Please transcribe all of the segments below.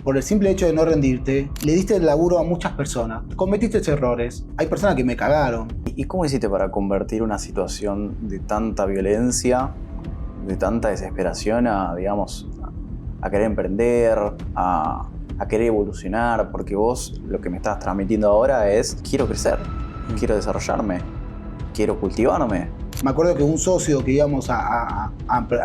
por el simple hecho de no rendirte, le diste el laburo a muchas personas. Cometiste errores. Hay personas que me cagaron. ¿Y cómo hiciste para convertir una situación de tanta violencia, de tanta desesperación a, digamos, a querer emprender, a querer evolucionar? Porque vos lo que me estás transmitiendo ahora es: quiero crecer, quiero desarrollarme, quiero cultivarme. Me acuerdo que un socio que íbamos a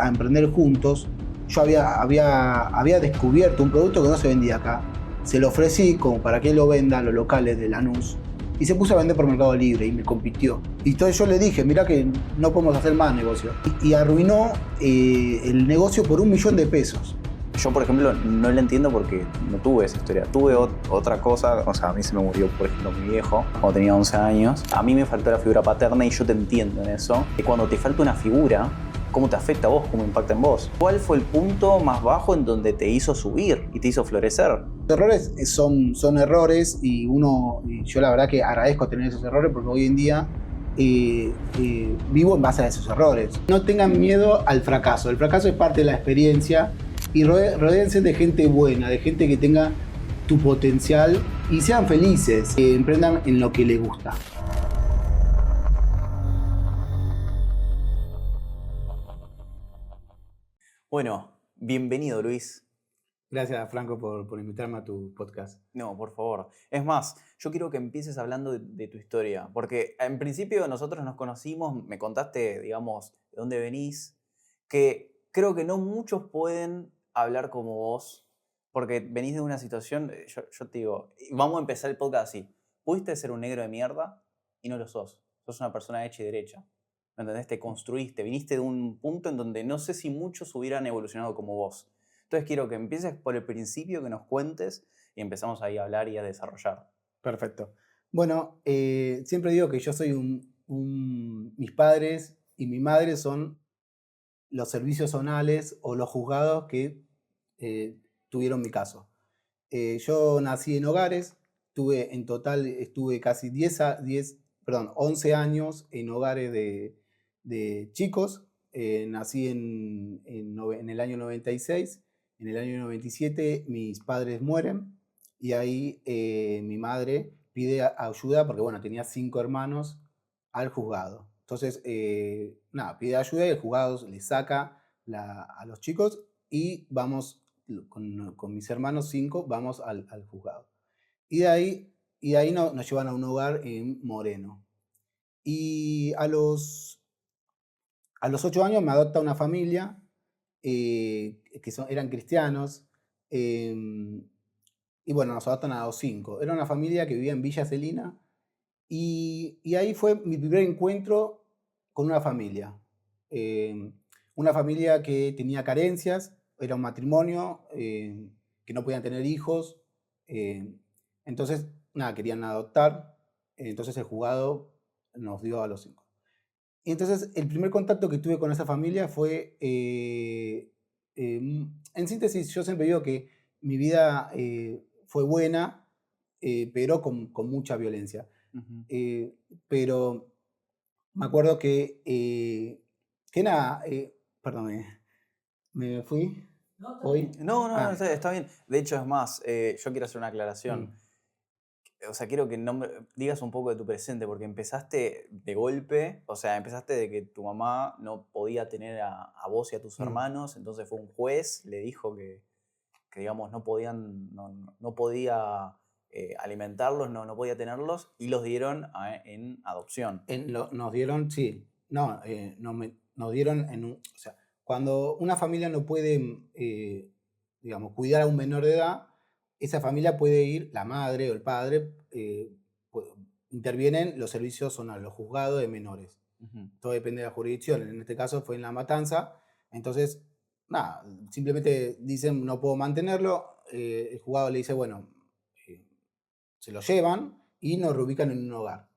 emprender juntos, yo había descubierto un producto que no se vendía acá. Se lo ofrecí como para que él lo venda a los locales de Lanús. Y se puso a vender por Mercado Libre y me compitió. Y entonces yo le dije, mirá que no podemos hacer más negocio. Y arruinó el negocio por $1.000.000. Yo, por ejemplo, no la entiendo porque no tuve esa historia. Tuve otra cosa, o sea, a mí se me murió, por ejemplo, mi viejo cuando tenía 11 años. A mí me faltó la figura paterna y yo te entiendo en eso. Y cuando te falta una figura, ¿cómo te afecta a vos? ¿Cómo impacta en vos? ¿Cuál fue el punto más bajo en donde te hizo subir y te hizo florecer? Los errores son errores y yo la verdad que agradezco tener esos errores porque hoy en día vivo en base a esos errores. No tengan miedo al fracaso. El fracaso es parte de la experiencia y rodéense de gente buena, de gente que tenga tu potencial y sean felices, emprendan en lo que les gusta. Bueno, bienvenido, Luis. Gracias, Franco, por invitarme a tu podcast. No, por favor. Es más, yo quiero que empieces hablando de tu historia, porque en principio nosotros nos conocimos, me contaste, digamos, de dónde venís, que creo que no muchos pueden hablar como vos, porque venís de una situación, yo te digo, vamos a empezar el podcast así: pudiste ser un negro de mierda y no lo sos una persona hecha y derecha, ¿me entendés? Te construiste, viniste de un punto en donde no sé si muchos hubieran evolucionado como vos. Entonces quiero que empieces por el principio, que nos cuentes y empezamos ahí a hablar y a desarrollar. Perfecto. Bueno, siempre digo que yo soy mis padres y mi madre son los servicios zonales o los juzgados que tuvieron mi caso. Yo nací en hogares, en total estuve casi 11 años en hogares de chicos. Nací en el año 96. En el año 97 mis padres mueren y ahí mi madre pide ayuda porque, bueno, tenía 5 hermanos al juzgado. Entonces, pide ayuda y el juzgado le saca a los chicos y vamos con mis hermanos 5, vamos al juzgado. Y de ahí nos llevan a un hogar en Moreno. Y a los 8 años me adopta una familia eran cristianos. Y bueno, nos adoptan a los 5. Era una familia que vivía en Villa Celina. Y ahí fue mi primer encuentro con una familia. Una familia que tenía carencias, era un matrimonio, que no podían tener hijos. Entonces, querían adoptar. Entonces el juzgado nos dio a los 5. Y entonces el primer contacto que tuve con esa familia fue, en síntesis, yo siempre digo que mi vida fue buena, pero con mucha violencia. Pero me acuerdo perdón, me fui hoy. No, está bien. De hecho, es más, yo quiero hacer una aclaración. O sea, quiero que digas un poco de tu presente, porque empezaste de golpe, o sea, empezaste de que tu mamá no podía tener a vos y a tus hermanos, entonces fue un juez, le dijo que digamos, no podía alimentarlos, no podía tenerlos, y los dieron en adopción. Nos dieron, sí, nos dieron o sea, cuando una familia no puede, digamos, cuidar a un menor de edad, esa familia puede ir, la madre o el padre, intervienen los servicios zonales, los juzgados de menores. Todo depende de la jurisdicción. En este caso fue en La Matanza. Entonces, simplemente dicen no puedo mantenerlo. El juzgado le dice, bueno, se lo llevan y nos reubican en un hogar.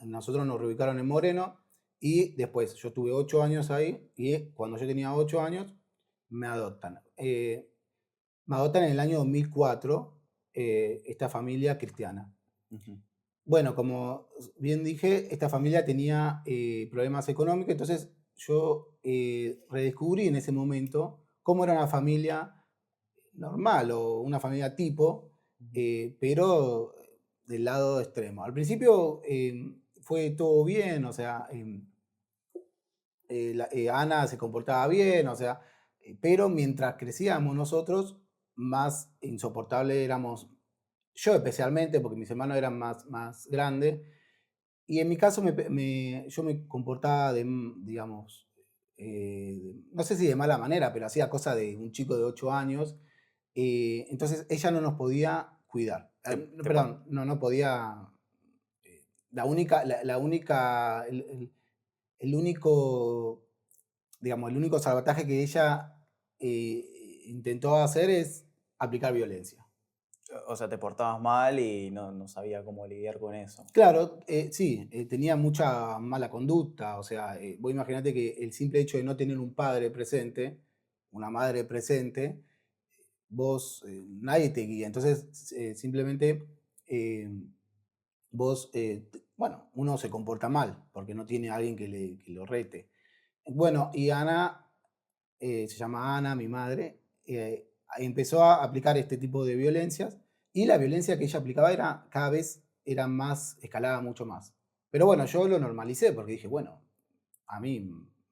Nosotros nos reubicaron en Moreno y después yo tuve 8 años ahí y cuando yo tenía 8 años me adoptan. Me adoptan en el año 2004 esta familia cristiana. Bueno, como bien dije, esta familia tenía problemas económicos, entonces yo redescubrí en ese momento cómo era una familia normal o una familia tipo, Ujú. pero del lado extremo. Al principio fue todo bien, o sea, Ana se comportaba bien, o sea, pero mientras crecíamos nosotros, más insoportable éramos yo especialmente, porque mis hermanos eran más grandes, y en mi caso yo me comportaba digamos, no sé si de mala manera, pero hacía cosas de un chico de 8 años, entonces ella no nos podía cuidar. No, Te por- perdón, no podía, la única, el único, digamos, el único salvataje que ella intentó hacer es aplicar violencia. o sea, te portabas mal y no sabía cómo lidiar con eso. Claro, sí, tenía mucha mala conducta, o sea, vos imaginate que el simple hecho de no tener un padre presente, una madre presente, vos, nadie te guía, entonces simplemente eh, vos, bueno, uno se comporta mal porque no tiene a alguien que lo rete. Bueno, y Ana, se llama Ana, mi madre, empezó a aplicar este tipo de violencias y la violencia que ella aplicaba era cada vez era más, escalaba mucho más. Pero bueno, yo lo normalicé porque dije, bueno, a mí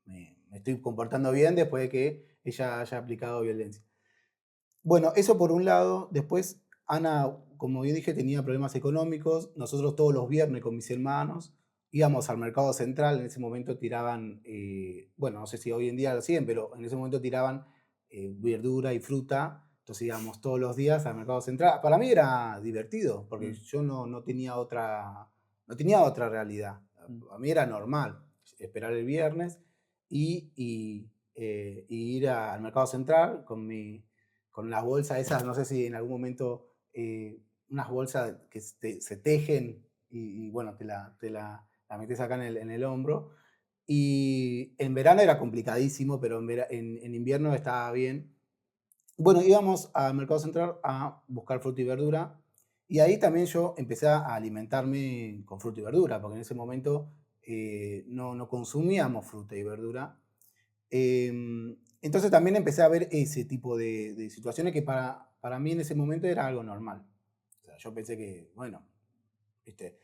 me estoy comportando bien después de que ella haya aplicado violencia. Bueno, eso por un lado. Después, Ana, como yo dije, tenía problemas económicos. Nosotros todos los viernes con mis hermanos íbamos al mercado central. En ese momento tiraban, bueno, no sé si hoy en día lo siguen, pero en ese momento tiraban verdura y fruta. Entonces íbamos todos los días al mercado central. Para mí era divertido, porque Mm, yo no tenía otra realidad. mm. A mí era normal esperar el viernes y ir al mercado central con las bolsas esas, no sé si en algún momento, unas bolsas que se tejen bueno, la metes acá en el hombro. Y en verano era complicadísimo, pero en invierno estaba bien. Bueno, íbamos al mercado central a buscar fruta y verdura. Y ahí también yo empecé a alimentarme con fruta y verdura, porque en ese momento no consumíamos fruta y verdura. Entonces también empecé a ver ese tipo de situaciones que para mí en ese momento era algo normal. O sea, yo pensé que, bueno, ¿viste?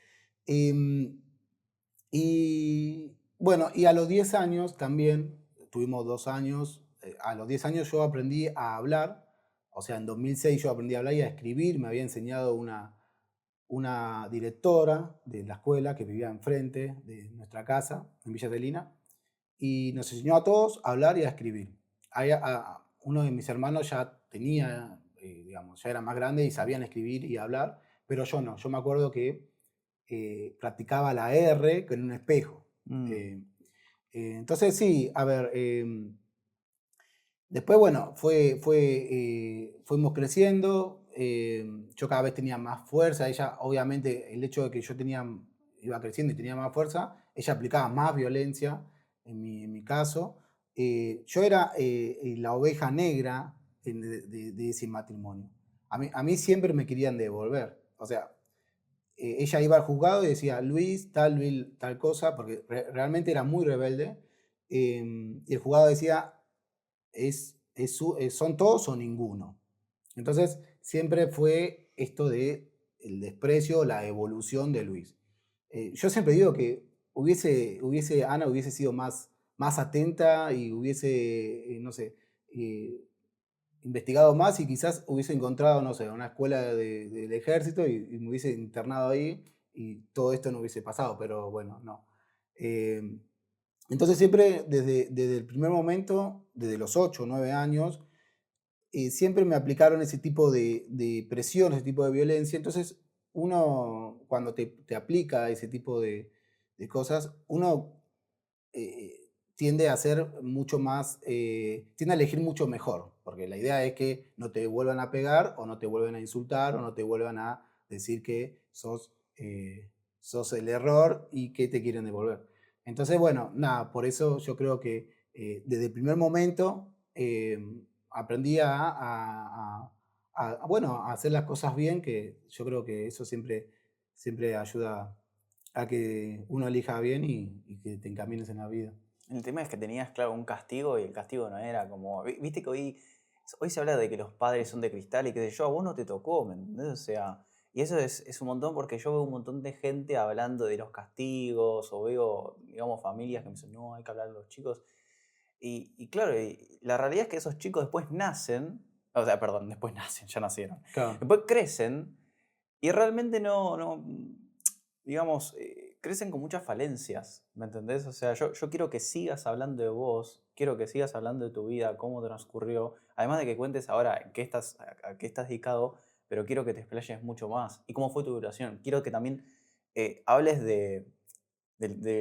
Em, y bueno, y a los 10 años también, tuvimos 2 años, a los 10 años yo aprendí a hablar, o sea, en 2006 yo aprendí a hablar y a escribir, me había enseñado una directora de la escuela que vivía enfrente de nuestra casa, en Villa Adelina, y nos enseñó a todos a hablar y a escribir. Uno de mis hermanos ya tenía, digamos, ya era más grande y sabían escribir y hablar, pero yo no. Yo me acuerdo que practicaba la R con un espejo. Mm. Eh, entonces sí, a ver, después bueno, fuimos creciendo, yo cada vez tenía más fuerza, ella obviamente el hecho de que iba creciendo y tenía más fuerza, ella aplicaba más violencia en mi caso. Yo era la oveja negra de ese matrimonio. A mí siempre me querían devolver, o sea, ella iba al juzgado y decía, Luis, tal cosa, porque realmente era muy rebelde. Y el juzgado decía, son todos o ninguno. Entonces, siempre fue esto de el desprecio, la evolución de Luis. Yo siempre digo que Ana hubiese sido más atenta y hubiese, no sé, eh, investigado más y quizás hubiese encontrado, no sé, una escuela del ejército y me hubiese internado ahí y todo esto no hubiese pasado, pero bueno, no. Eh, entonces siempre desde el primer momento, desde los 8 o 9 años, siempre me aplicaron ese tipo de presión, ese tipo de violencia. Entonces uno, cuando te aplica ese tipo de cosas, uno tiende a ser mucho más, tiende a elegir mucho mejor, porque la idea es que no te vuelvan a pegar o no te vuelvan a insultar o no te vuelvan a decir que sos el error y que te quieren devolver. Entonces, bueno, nada, por eso yo creo que desde el primer momento aprendí bueno, a hacer las cosas bien, que yo creo que eso siempre ayuda a que uno elija bien y que te encamines en la vida. El tema es que tenías, claro, un castigo y el castigo no era como. Viste que hoy hoy se habla de que los padres son de cristal y qué sé yo, a vos no te tocó, ¿me entendés? O sea, y eso es un montón porque yo veo un montón de gente hablando de los castigos o veo, digamos, familias que me dicen, no, hay que hablar de los chicos. Y claro, y la realidad es que esos chicos después nacen, o sea, perdón, después nacen, ya nacieron. Claro. Después crecen y realmente no digamos, crecen con muchas falencias, ¿me entendés? O sea, yo quiero que sigas hablando de vos, quiero que sigas hablando de tu vida, cómo transcurrió, además de que cuentes ahora en qué estás, a qué estás dedicado, pero quiero que te explayes mucho más. ¿Y cómo fue tu duración? Quiero que también hables de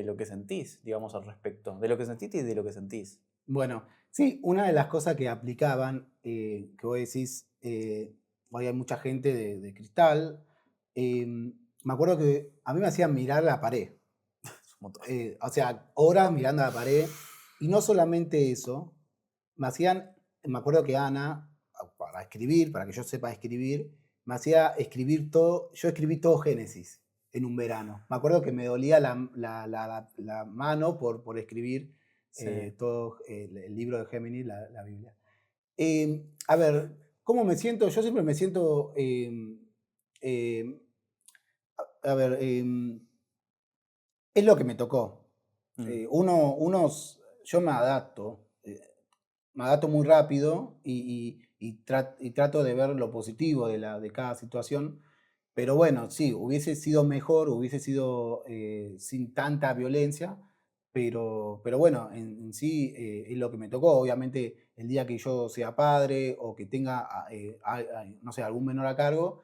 lo que sentís, digamos, al respecto, de lo que sentiste y de lo que sentís. Bueno, sí, una de las cosas que aplicaban, que vos decís, hoy hay mucha gente de cristal, me acuerdo que a mí me hacían mirar la pared, Es un montón. o sea, horas mirando la pared, y no solamente eso, me hacían, me acuerdo que Ana, para escribir, para que yo sepa escribir, me hacía escribir todo, yo escribí todo Génesis en un verano. Me acuerdo que me dolía la mano por escribir Sí. todo el libro de Géminis, la Biblia. A ver, ¿cómo me siento? Yo siempre me siento, eh, a ver, es lo que me tocó. Mm, Yo me adapto muy rápido y trato de ver lo positivo de cada situación. Pero bueno, sí, hubiese sido mejor, hubiese sido sin tanta violencia, pero bueno, en sí es lo que me tocó. Obviamente, el día que yo sea padre o que tenga, no sé, algún menor a cargo,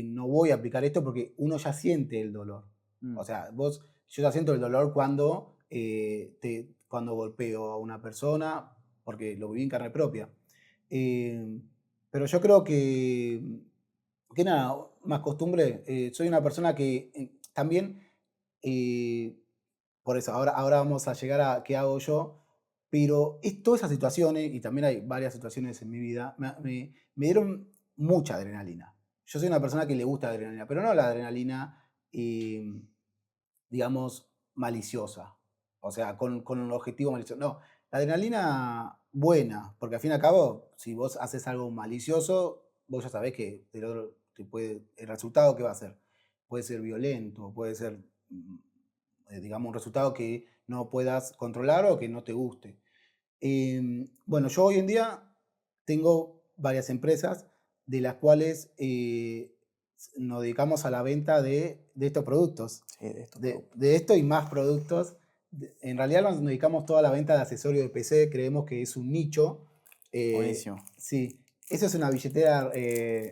no voy a aplicar esto porque uno ya siente el dolor. O mm, sea, yo ya siento el dolor cuando, cuando golpeo a una persona, porque lo viví en carne propia. Eh, pero yo creo que nada, más costumbre. Soy una persona que también, eh, por eso, ahora vamos a llegar a qué hago yo, pero todas esas situaciones, y también hay varias situaciones en mi vida, me dieron mucha adrenalina. Yo soy una persona que le gusta la adrenalina, pero no la adrenalina, digamos, maliciosa. O sea, con un objetivo malicioso. No, la adrenalina buena, porque al fin y al cabo, si vos haces algo malicioso, vos ya sabés que el resultado que va a ser. Puede ser violento, puede ser, digamos, un resultado que no puedas controlar o que no te guste. Bueno, yo hoy en día tengo varias empresas de las cuales nos dedicamos a la venta de estos productos, sí, de estos productos. de esto y más productos. En realidad nos dedicamos toda la venta de accesorios de PC, creemos que es un nicho. Buenísimo. Sí, eso es una billetera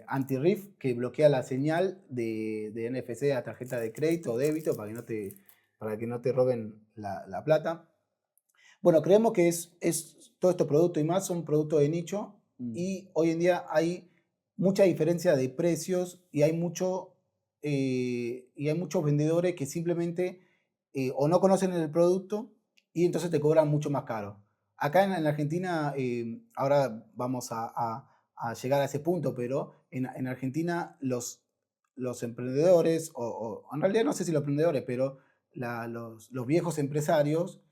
anti-RIF que bloquea la señal de NFC a tarjeta de crédito o débito para que no te roben la plata. Bueno, creemos que todo este producto y más son productos de nicho Mm, y hoy en día hay mucha diferencia de precios y hay muchos vendedores que simplemente o no conocen el producto y entonces te cobran mucho más caro. Acá en Argentina, ahora vamos a llegar a ese punto, pero en Argentina los emprendedores, o en realidad no sé si los emprendedores, pero los viejos empresarios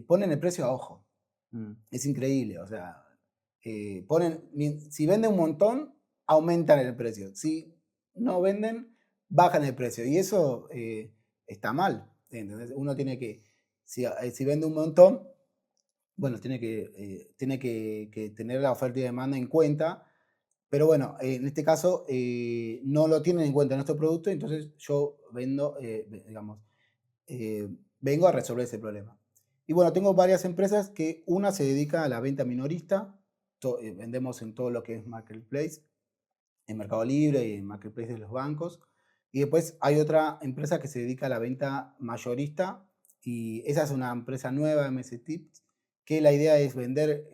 ponen el precio a ojo. mm, Es increíble, o sea, si venden un montón, aumentan el precio. Si no venden, bajan el precio. Y eso está mal. ¿Entendés? Uno tiene que, si vende un montón, bueno, tiene que tener la oferta y demanda en cuenta. Pero bueno, en este caso no lo tienen en cuenta en nuestro producto, entonces yo digamos, eh, vengo a resolver ese problema. Y bueno, tengo varias empresas que una se dedica a la venta minorista, vendemos en todo lo que es Marketplace, en Mercado Libre y en Marketplace de los bancos. Y después hay otra empresa que se dedica a la venta mayorista y esa es una empresa nueva, MS Tips, que la idea es vender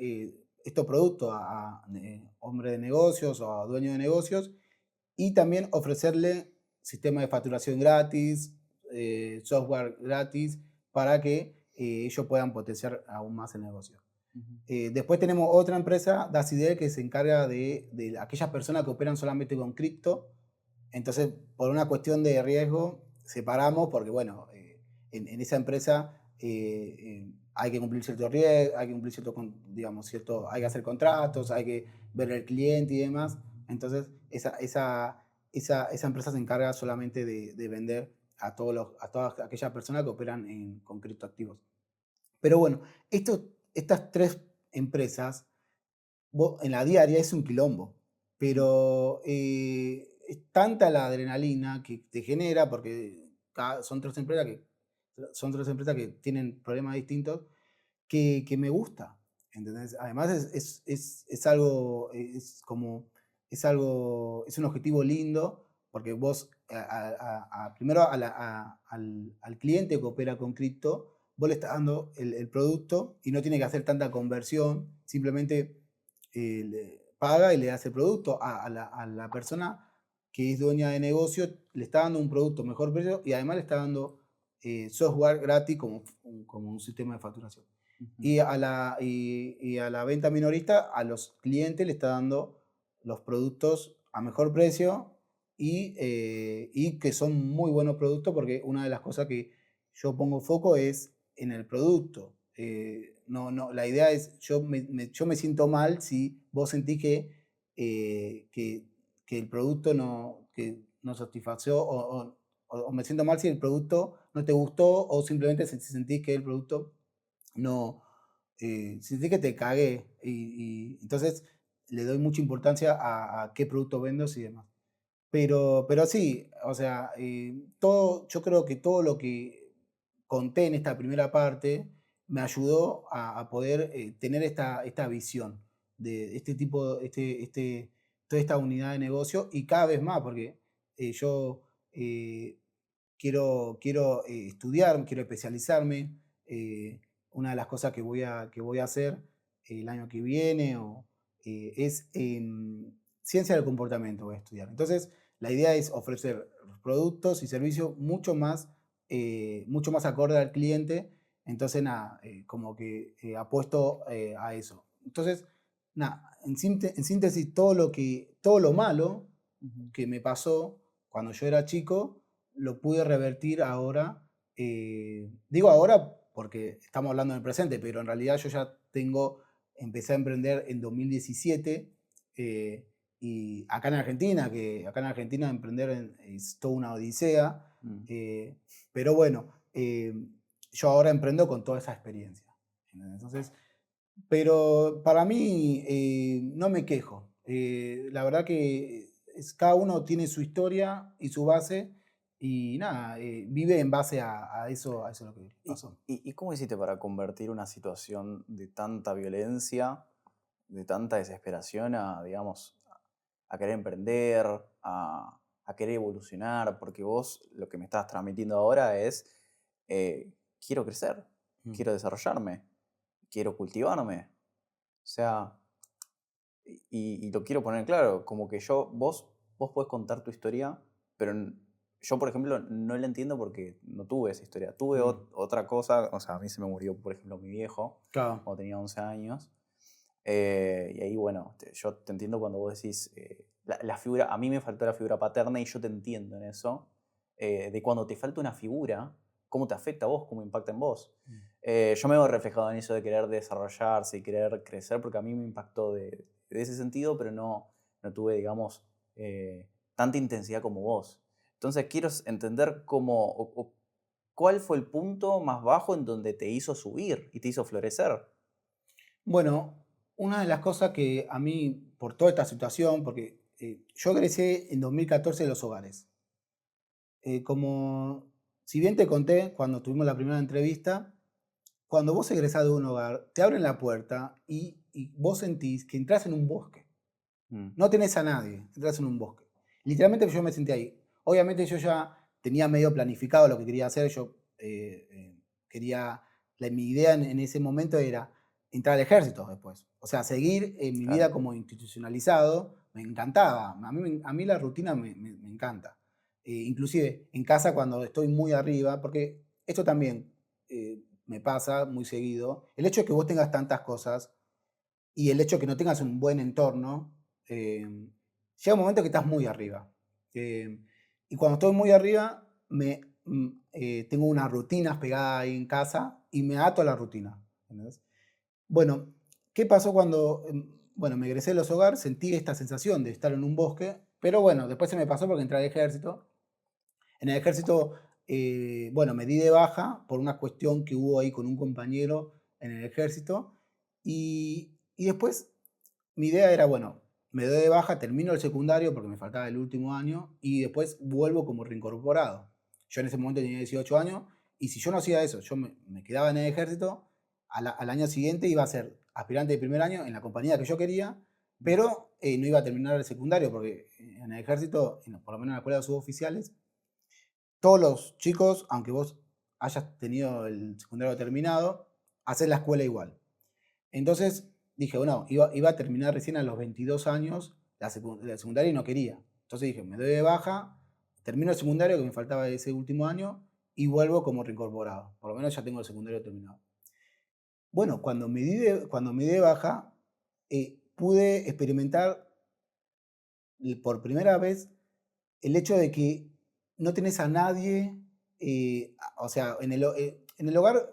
estos productos a hombres de negocios o a dueños de negocios y también ofrecerle sistema de facturación gratis, software gratis, para que ellos puedan potenciar aún más el negocio. ujú. Después tenemos otra empresa, Dacidel, que se encarga de aquellas personas que operan solamente con cripto. Entonces, por una cuestión de riesgo, separamos porque, bueno, en esa empresa hay que cumplir cierto riesgo, hay que cumplir digamos, hay que hacer contratos, hay que ver el cliente y demás. Entonces, esa empresa se encarga solamente de vender a todas aquellas personas que operan con criptoactivos. Pero bueno, estas tres empresas, en la diaria es un quilombo, pero es tanta la adrenalina que te genera, porque son tres empresas que tienen problemas distintos, que me gusta, ¿entendés? Además es algo, es un objetivo lindo, porque vos, primero al cliente que opera con cripto, vos le estás dando el producto y no tiene que hacer tanta conversión, simplemente paga y le das el producto a la persona que es dueña de negocio, le está dando un producto mejor precio y además le está dando software gratis como un sistema de facturación. Y a la venta minorista, a los clientes le está dando los productos a mejor precio y que son muy buenos productos, porque una de las cosas que yo pongo foco es en el producto. La idea es, yo me siento mal si vos sentís que el producto que no satisfació o me siento mal si el producto no te gustó o simplemente si sentís que el producto no, sentí que te cagué entonces le doy mucha importancia a qué producto vendo y demás. Pero sí, o sea, yo creo que todo lo que conté en esta primera parte me ayudó a poder tener esta visión de este tipo, toda esta unidad de negocio y cada vez más, porque yo eh, quiero estudiar, quiero especializarme. Una de las cosas que voy a hacer el año que viene es ciencia del comportamiento, voy a estudiar. Entonces, la idea es ofrecer productos y servicios mucho más acorde al cliente. Entonces, nada, como que apuesto a eso. Entonces, nada, en síntesis, todo lo malo que me pasó cuando yo era chico, lo pude revertir ahora. Digo ahora porque estamos hablando del presente, pero en realidad yo ya empecé a emprender en 2017 y acá en Argentina emprender es toda una odisea, pero bueno, yo ahora emprendo con toda esa experiencia. Entonces, pero para mí no me quejo. La verdad que cada uno tiene su historia y su base y nada, vive en base a eso lo que pasó. ¿Y cómo hiciste para convertir una situación de tanta violencia, de tanta desesperación a, digamos, a querer emprender, a querer evolucionar? Porque vos lo que me estás transmitiendo ahora es, quiero crecer, Mm. quiero desarrollarme, quiero cultivarme. O sea, y lo quiero poner claro, como que vos podés contar tu historia, pero yo, por ejemplo, no la entiendo porque no tuve esa historia. Tuve otra cosa, o sea, a mí se me murió, por ejemplo, mi viejo Claro. cuando tenía 11 años. Y ahí, bueno, yo te entiendo cuando vos decís, la figura, a mí me faltó la figura paterna y yo te entiendo en eso, de cuando te falta una figura, cómo te afecta a vos, cómo impacta en vos. Yo me veo reflejado en eso de querer desarrollarse y querer crecer, porque a mí me impactó de ese sentido, pero no tuve, digamos, tanta intensidad como vos. Entonces quiero entender cuál fue el punto más bajo en donde te hizo subir y te hizo florecer. Bueno, una de las cosas que a mí, por toda esta situación, porque yo egresé en 2014 de los hogares. Si bien te conté cuando tuvimos la primera entrevista, cuando vos egresás de un hogar, te abren la puerta y vos sentís que entras en un bosque. Mm, No tenés a nadie, entras en un bosque. Literalmente yo me sentí ahí. Obviamente yo ya tenía medio planificado lo que quería hacer. Yo quería, mi idea en ese momento era entrar al ejército después. O sea, seguir mi vida claro. como institucionalizado. Me encantaba. A mí la rutina me encanta. Inclusive en casa cuando estoy muy arriba, porque esto también me pasa muy seguido. El hecho de que vos tengas tantas cosas y el hecho de que no tengas un buen entorno, llega un momento que estás muy arriba. Y cuando estoy muy arriba, tengo unas rutinas pegadas ahí en casa y me ato a la rutina. ¿entendés? Bueno, ¿qué pasó cuando, bueno, me egresé de los hogares? Sentí esta sensación de estar en un bosque, pero bueno, después se me pasó porque entré al ejército. En el ejército, bueno, me di de baja por una cuestión que hubo ahí con un compañero en el ejército. Y después mi idea era, bueno, me doy de baja, termino el secundario porque me faltaba el último año y después vuelvo como reincorporado. Yo en ese momento tenía 18 años y si yo no hacía eso, yo me quedaba en el ejército, al año siguiente iba a ser aspirante de primer año en la compañía que yo quería, pero no iba a terminar el secundario porque en el ejército, por lo menos en la escuela de suboficiales, todos los chicos, aunque vos hayas tenido el secundario terminado, haces la escuela igual. Entonces dije, bueno, iba a terminar recién a los 22 años la secundaria y no quería. Entonces dije, me doy de baja, termino el secundario, que me faltaba ese último año, y vuelvo como reincorporado. Por lo menos ya tengo el secundario terminado. Bueno, cuando me di de baja, pude experimentar por primera vez el hecho de que no tenés a nadie, o sea, en el hogar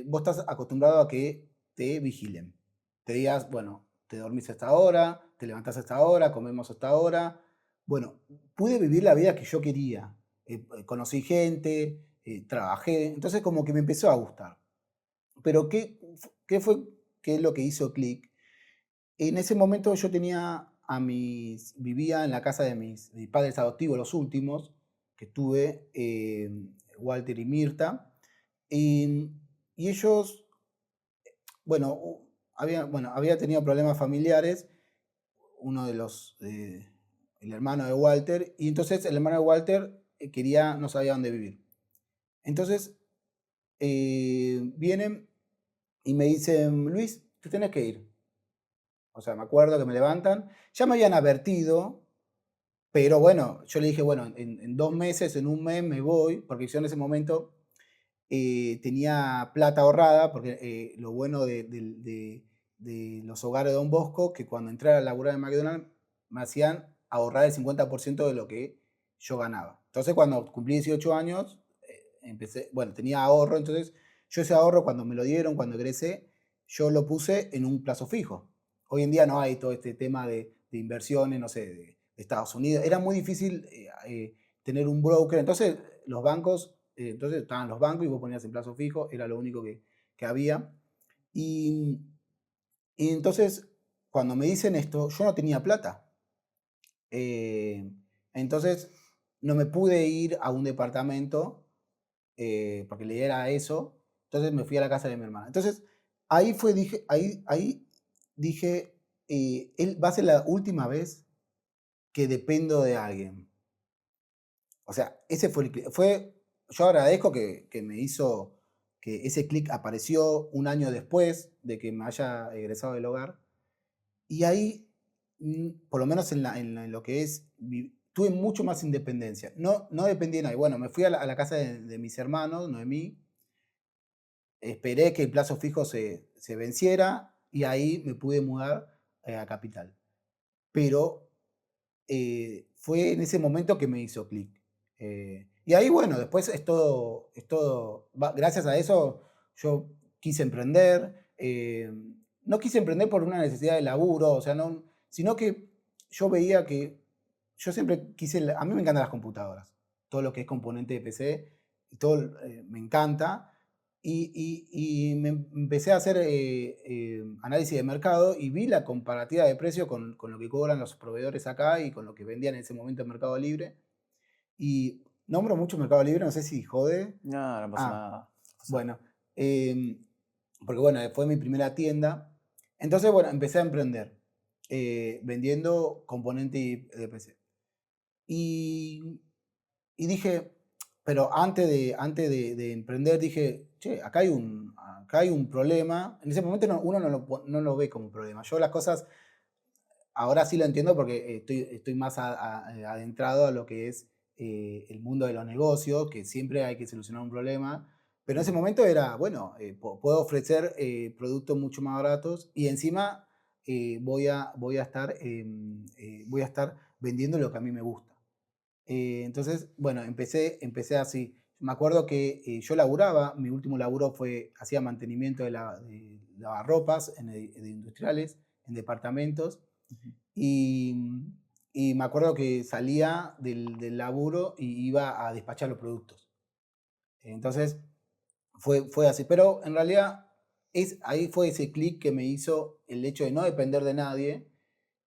vos estás acostumbrado a que te vigilen. Te digas, bueno, te dormís a esta hora, te levantás a esta hora, comemos a esta hora. Bueno, pude vivir la vida que yo quería. Conocí gente, trabajé, entonces como que me empezó a gustar. Pero ¿qué es lo que hizo clic? En ese momento yo vivía en la casa de mis padres adoptivos, los últimos que tuve, Walter y Mirta, y, y ellos, bueno, había tenido problemas familiares, uno de el hermano de Walter, y entonces el hermano de Walter no sabía dónde vivir. Entonces vienen y me dicen, Luis, te tenés que ir. O sea, me acuerdo que me levantan. Ya me habían advertido, pero bueno, yo le dije, bueno, en 2 meses, en un mes me voy, porque yo en ese momento tenía plata ahorrada, porque lo bueno de los hogares de Don Bosco, que cuando entré a laburar en McDonald's, me hacían ahorrar el 50% de lo que yo ganaba. Entonces, cuando cumplí 18 años, bueno, tenía ahorro, entonces yo ese ahorro cuando me lo dieron, cuando egresé, yo lo puse en un plazo fijo. Hoy en día no hay todo este tema de inversiones, no sé, de Estados Unidos. Era muy difícil tener un broker. Entonces, entonces estaban los bancos y vos ponías en plazo fijo, era lo único que había. Y, y entonces, cuando me dicen esto, yo no tenía plata. Eh, entonces, no me pude ir a un departamento porque le era eso. Entonces me fui a la casa de mi hermana. Entonces, ahí dije, él va a ser la última vez que dependo de alguien. O sea, ese fue el clic. Yo agradezco que me hizo que ese clic apareció un año después de que me haya egresado del hogar. Y ahí, por lo menos en lo que es, tuve mucho más independencia. No dependí de nadie. Bueno, me fui a la casa de mis hermanos, Noemí, esperé que el plazo fijo se venciera y ahí me pude mudar a Capital. Pero fue en ese momento que me hizo clic. Y ahí, bueno, después gracias a eso yo quise emprender. No quise emprender por una necesidad de laburo, o sea, no, sino que yo veía que yo siempre a mí me encantan las computadoras, todo lo que es componente de PC, todo me encanta. Y me empecé a hacer análisis de mercado y vi la comparativa de precios con lo que cobran los proveedores acá y con lo que vendían en ese momento en Mercado Libre. Y nombro mucho Mercado Libre, no sé si jode. No, no pasa Ah, nada. bueno, porque bueno, fue mi primera tienda. Entonces, bueno, empecé a emprender vendiendo componentes de PC. Y, y dije, pero antes de emprender dije, che, acá hay un problema. En ese momento uno no lo ve como un problema. Yo las cosas ahora sí lo entiendo porque estoy más adentrado a lo que es el mundo de los negocios, que siempre hay que solucionar un problema. Pero en ese momento era, bueno, puedo ofrecer productos mucho más baratos y encima voy a estar vendiendo lo que a mí me gusta. Entonces, bueno, empecé así. me acuerdo que yo laburaba, mi último laburo hacía mantenimiento de lavarropas de industriales, en departamentos, Ujú. y, y me acuerdo que salía del laburo y iba a despachar los productos. Entonces, fue así. Pero en realidad, ahí fue ese clic que me hizo el hecho de no depender de nadie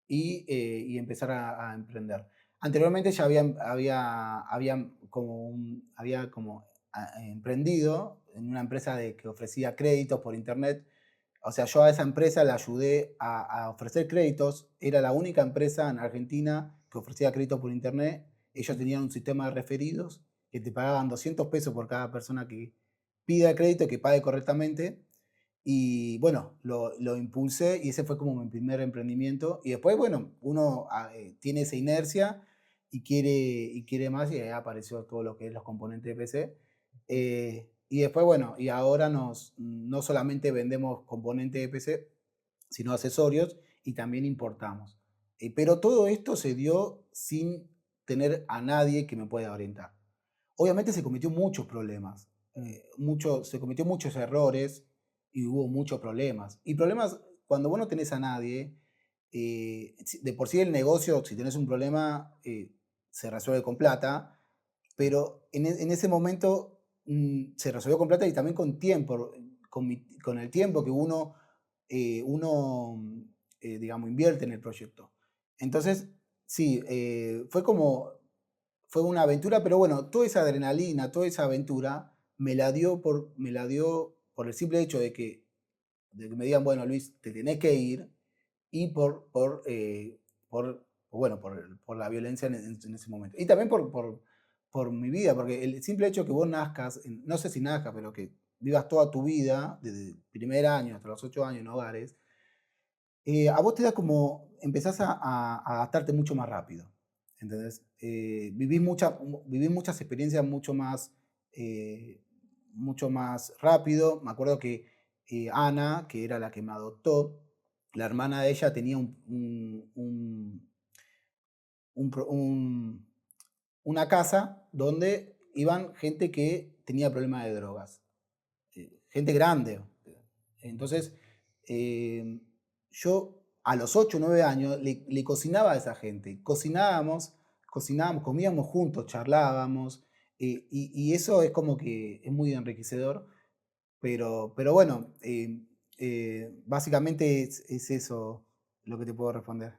y empezar a emprender. Anteriormente ya había como emprendido en una empresa que ofrecía créditos por internet. O sea, yo a esa empresa la ayudé a ofrecer créditos. Era la única empresa en Argentina que ofrecía créditos por internet. Ellos Mm. tenían un sistema de referidos que te pagaban 200 pesos por cada persona que pida el crédito, que pague correctamente. Y bueno, lo impulsé y ese fue como mi primer emprendimiento. Y después, bueno, uno tiene esa inercia y quiere más y ahí apareció todo lo que es los componentes de PC. Y después, bueno, y ahora no solamente vendemos componentes de PC, sino accesorios y también importamos. Pero todo esto se dio sin tener a nadie que me pueda orientar. Obviamente se cometió muchos problemas, se cometió muchos errores y hubo muchos problemas. Y problemas, cuando vos no tenés a nadie, de por sí el negocio, si tenés un problema, se resuelve con plata, pero en ese momento se resolvió con plata y también con tiempo, con el tiempo que uno digamos, invierte en el proyecto. Entonces, sí, fue una aventura, pero bueno, toda esa adrenalina, toda esa aventura me la dio por el simple hecho de que me digan, bueno, Luis, te tenés que ir, y por la violencia en ese momento. Y también por mi vida, porque el simple hecho que vos nazcas, no sé si nazcas, pero que vivas toda tu vida, desde el primer año hasta los 8 años en hogares, a vos te da como, empezás a adaptarte mucho más rápido, ¿entendés? Vivís muchas experiencias mucho más rápido. Me acuerdo que Ana, que era la que me adoptó, la hermana de ella tenía un pro- un- una casa donde iban gente que tenía problemas de drogas, gente grande. Entonces, eh, yo a los 8 o 9 años le cocinaba a esa gente. Cocinábamos, comíamos juntos, charlábamos, y eso es como que es muy enriquecedor, pero bueno, básicamente es eso lo que te puedo responder.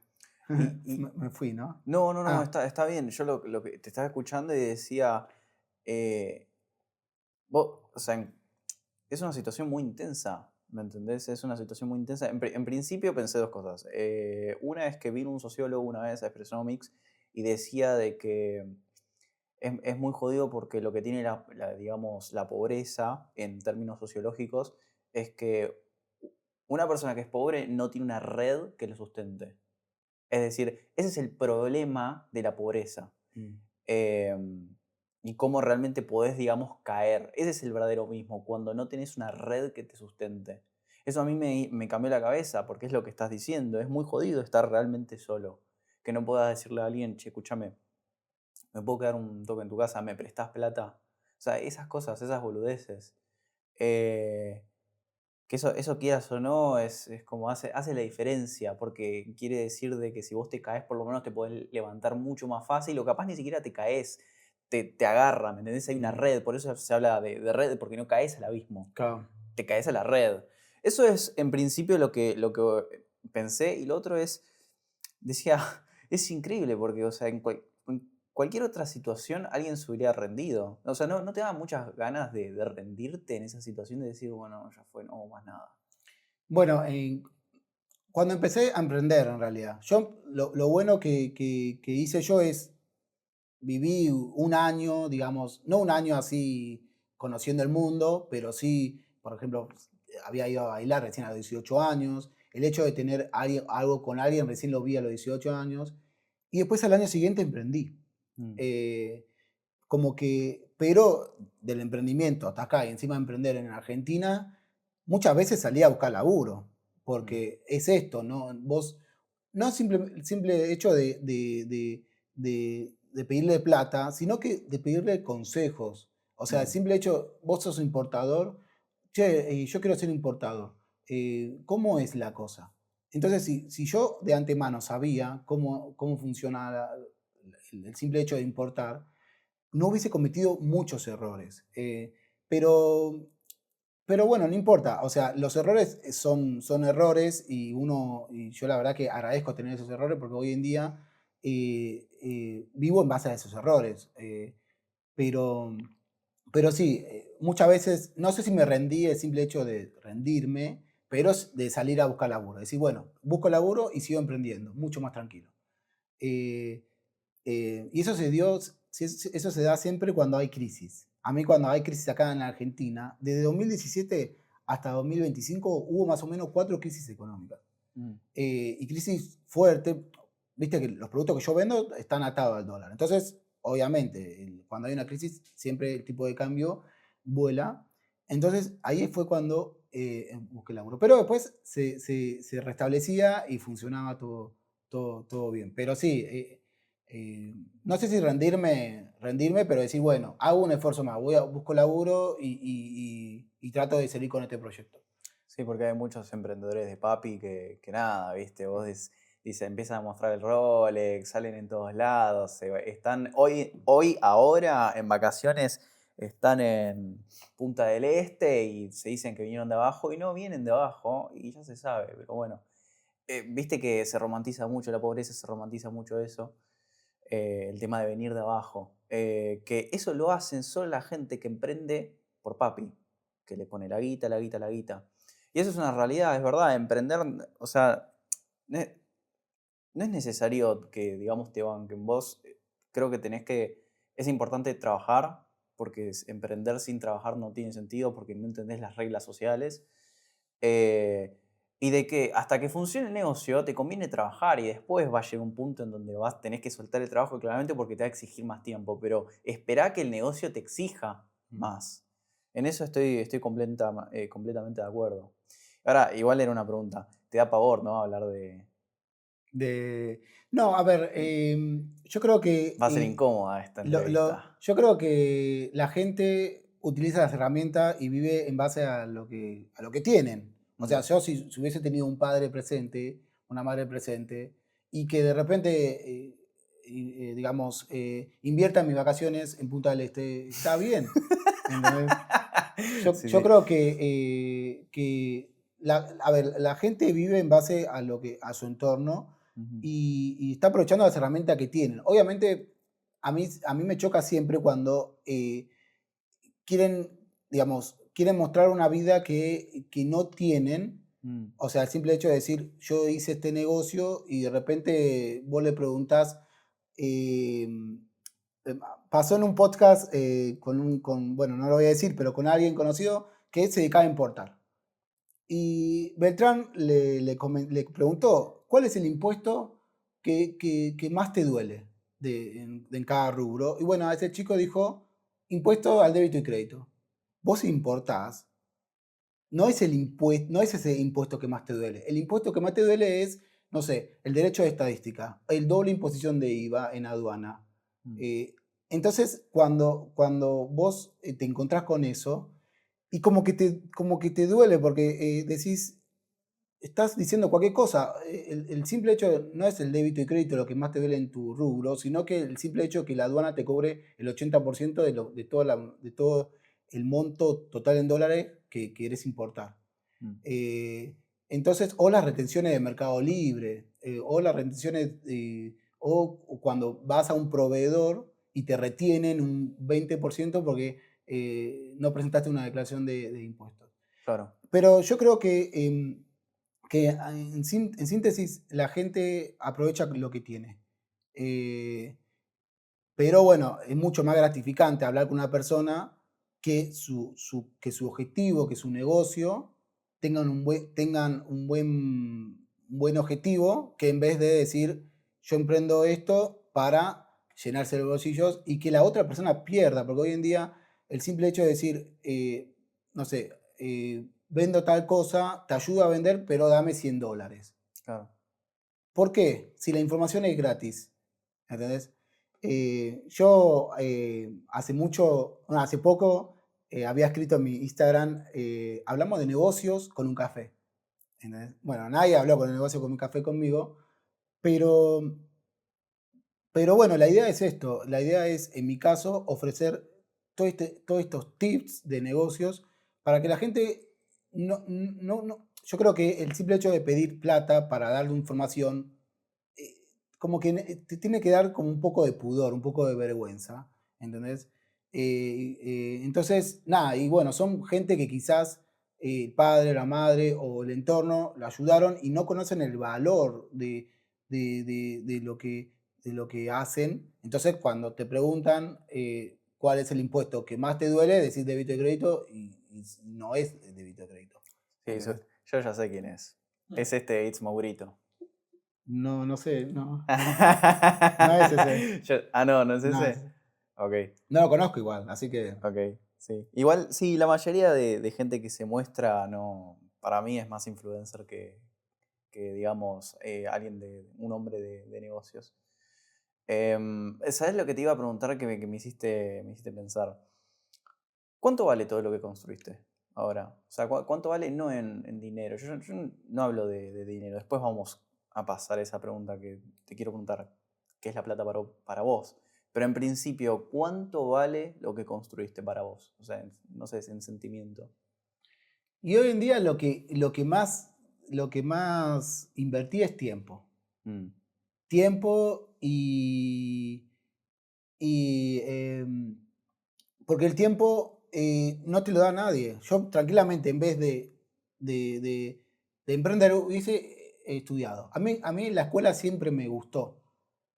Y, y- Me fui, ¿no? no, no, no, Ah, está bien. Yo lo que te estaba escuchando y decía, eh, o sea, es una situación muy intensa, ¿me entendés? Es una situación muy intensa. En principio pensé dos cosas. Una es que vino un sociólogo una vez a Expressonomics y decía de que es muy jodido porque lo que tiene digamos, la pobreza en términos sociológicos es que una persona que es pobre no tiene una red que lo sustente. Es decir, ese es el problema de la pobreza. mm, em, y cómo realmente podés, digamos, caer. Ese es el verdadero mismo, cuando no tenés una red que te sustente. Eso a mí me cambió la cabeza, porque es lo que estás diciendo. Es muy jodido estar realmente solo. Que no puedas decirle a alguien, che, escúchame, me puedo quedar un toque en tu casa, me prestás plata. O sea, esas cosas, esas boludeces. Eh, que eso quieras o no, es como hace la diferencia, porque quiere decir de que si vos te caes, por lo menos te podés levantar mucho más fácil, o capaz ni siquiera te caes, te agarra, ¿me entendés? Hay una mm, red, por eso se habla de red, porque no caes al abismo, claro. te caes a la red. Eso es en principio lo que pensé, y lo otro es, decía, es increíble, porque, o sea, en cualquier otra situación alguien se hubiera rendido. O sea, no te daban muchas ganas de rendirte en esa situación, de decir, bueno, ya fue, no hago más nada. Bueno, cuando empecé a emprender, en realidad, yo lo bueno que hice yo es viví un año, digamos, no un año así conociendo el mundo, pero sí, por ejemplo, había ido a bailar recién a los 18 años. El hecho de tener algo con alguien recién lo vi a los 18 años. Y después al año siguiente emprendí. Mm, Eh, pero del emprendimiento hasta acá y encima de emprender en Argentina, muchas veces salí a buscar laburo, mm, porque es esto, ¿no? Vos, no simple hecho de pedirle plata, sino que de pedirle consejos. O sea, el Mm, simple hecho, vos sos importador, che, yo quiero ser importador. ¿Cómo es la cosa? Entonces, si yo de antemano sabía cómo funciona el simple hecho de importar, no hubiese cometido muchos errores. Pero pero bueno, no importa. O sea, los errores son errores y yo la verdad que agradezco tener esos errores porque hoy en día vivo en base a esos errores. Pero, pero sí, muchas veces, no sé si me rendí el simple hecho de rendirme, pero de salir a buscar laburo. Decir, bueno, busco laburo y sigo emprendiendo, mucho más tranquilo. Eh, y eso eso se da siempre cuando hay crisis. A mí cuando hay crisis acá en la Argentina, desde 2017 hasta 2025 hubo más o menos 4 crisis económicas. mm. Y crisis fuerte, viste que los productos que yo vendo están atados al dólar. Entonces, obviamente, cuando hay una crisis, siempre el tipo de cambio vuela. Entonces, ahí fue cuando busqué laburo. Pero después se restablecía y funcionaba todo bien. Pero sí, no sé si rendirme, pero decir, bueno, hago un esfuerzo más, busco laburo y trato de seguir con este proyecto. Sí, porque hay muchos emprendedores de papi que nada, ¿viste? Dice, empiezan a mostrar el Rolex, salen en todos lados, están hoy, ahora, en vacaciones, están en Punta del Este y se dicen que vinieron de abajo y no vienen de abajo y ya se sabe, pero bueno, viste que se romantiza mucho la pobreza, se romantiza mucho eso, el tema de venir de abajo, que eso lo hacen solo la gente que emprende por papi, que le pone la guita, la guita, la guita. Y eso es una realidad, es verdad, emprender, o sea, no es, no es necesario que, digamos, te banquen vos. Creo que es importante trabajar, porque emprender sin trabajar no tiene sentido, porque no entendés las reglas sociales. Eh, y de que hasta que funcione el negocio te conviene trabajar y después va a llegar un punto en donde tenés que soltar el trabajo claramente porque te va a exigir más tiempo, pero esperá que el negocio te exija Mm. más. En eso estoy completamente de acuerdo. Ahora, igual era una pregunta. Te da pavor, ¿no? Hablar de... De, no, a ver, yo creo que Va a ser incómoda esta entrevista. yo creo que la gente utiliza las herramientas y vive en base a lo que tienen. O sea, Mm, yo si hubiese tenido un padre presente, una madre presente, y que de repente, digamos, invierta mis vacaciones en Punta del Este, está bien. ¿Entendés? Sí, Yo sí. creo que a ver, la gente vive en base a su entorno Ujú, y está aprovechando las herramientas que tienen. Obviamente, a mí me choca siempre cuando quieren, digamos, quieren mostrar una vida que no tienen. mm. O sea, el simple hecho de decir, yo hice este negocio y de repente vos le preguntás, eh, pasó en un podcast bueno, no lo voy a decir, pero con alguien conocido que se dedicaba a importar. Y Beltrán le preguntó, ¿cuál es el impuesto que más te duele en cada rubro? Y bueno, ese chico dijo, impuesto al débito y crédito. Vos importás, no es ese impuesto que más te duele. El impuesto que más te duele es, no sé, el derecho de estadística, el doble imposición de IVA en aduana. Mm. Eh, entonces, cuando vos te encontrás con eso, y como que te duele porque decís, estás diciendo cualquier cosa. El simple hecho no es el débito y crédito lo que más te duele en tu rubro, sino que el simple hecho que la aduana te cobre el 80% de todo el monto total en dólares que querés importar. Mm, Eh, entonces, o las retenciones de Mercado Libre, o las retenciones, o cuando vas a un proveedor y te retienen un 20% porque no presentaste una declaración de impuestos. claro. Pero yo creo que en síntesis la gente aprovecha lo que tiene. Eh, pero bueno, es mucho más gratificante hablar con una persona que que su objetivo, que su negocio tengan un buen objetivo, que en vez de decir yo emprendo esto para llenarse los bolsillos y que la otra persona pierda, porque hoy en día el simple hecho de decir, no sé, vendo tal cosa, te ayudo a vender, pero dame $100. Claro. ¿Por qué? Si la información es gratis, ¿entendés? Yo hace poco, había escrito en mi Instagram, hablamos de negocios con un café. ¿Entendés? Bueno, nadie habló con el negocio con un café conmigo, pero, pero bueno, la idea es esto. La idea es, en mi caso, ofrecer todos estos tips de negocios para que la gente yo creo que el simple hecho de pedir plata para darle información eh, como que te tiene que dar como un poco de pudor, un poco de vergüenza, ¿entendés? Entonces, nada, y bueno, son gente que quizás el padre, la madre o el entorno lo ayudaron y no conocen el valor de lo que hacen. Entonces, cuando te preguntan cuál es el impuesto que más te duele, decís débito y crédito y no es el débito y crédito. Sí, ¿Entendés? yo ya sé quién es. Es este It's Maurito. No, no sé, no es ese. No, no es No, ese. Ok, no lo conozco igual, así que ok, sí. Igual, sí, la mayoría de gente que se muestra, no, para mí es más influencer que digamos, un hombre de negocios. ¿Sabes lo que te iba a preguntar que me hiciste pensar? ¿Cuánto vale todo lo que construiste ahora? O sea, ¿cuánto vale no en dinero? Yo no hablo de dinero. Después vamos a pasar esa pregunta que te quiero preguntar. ¿Qué es la plata para vos? Pero en principio, ¿cuánto vale lo que construiste para vos? O sea, no sé, en sentimiento. y hoy en día lo que más invertí es tiempo. Mm, Tiempo porque el tiempo no te lo da nadie. Yo tranquilamente, en vez de emprender, hubiese estudiado. A mí la escuela siempre me gustó,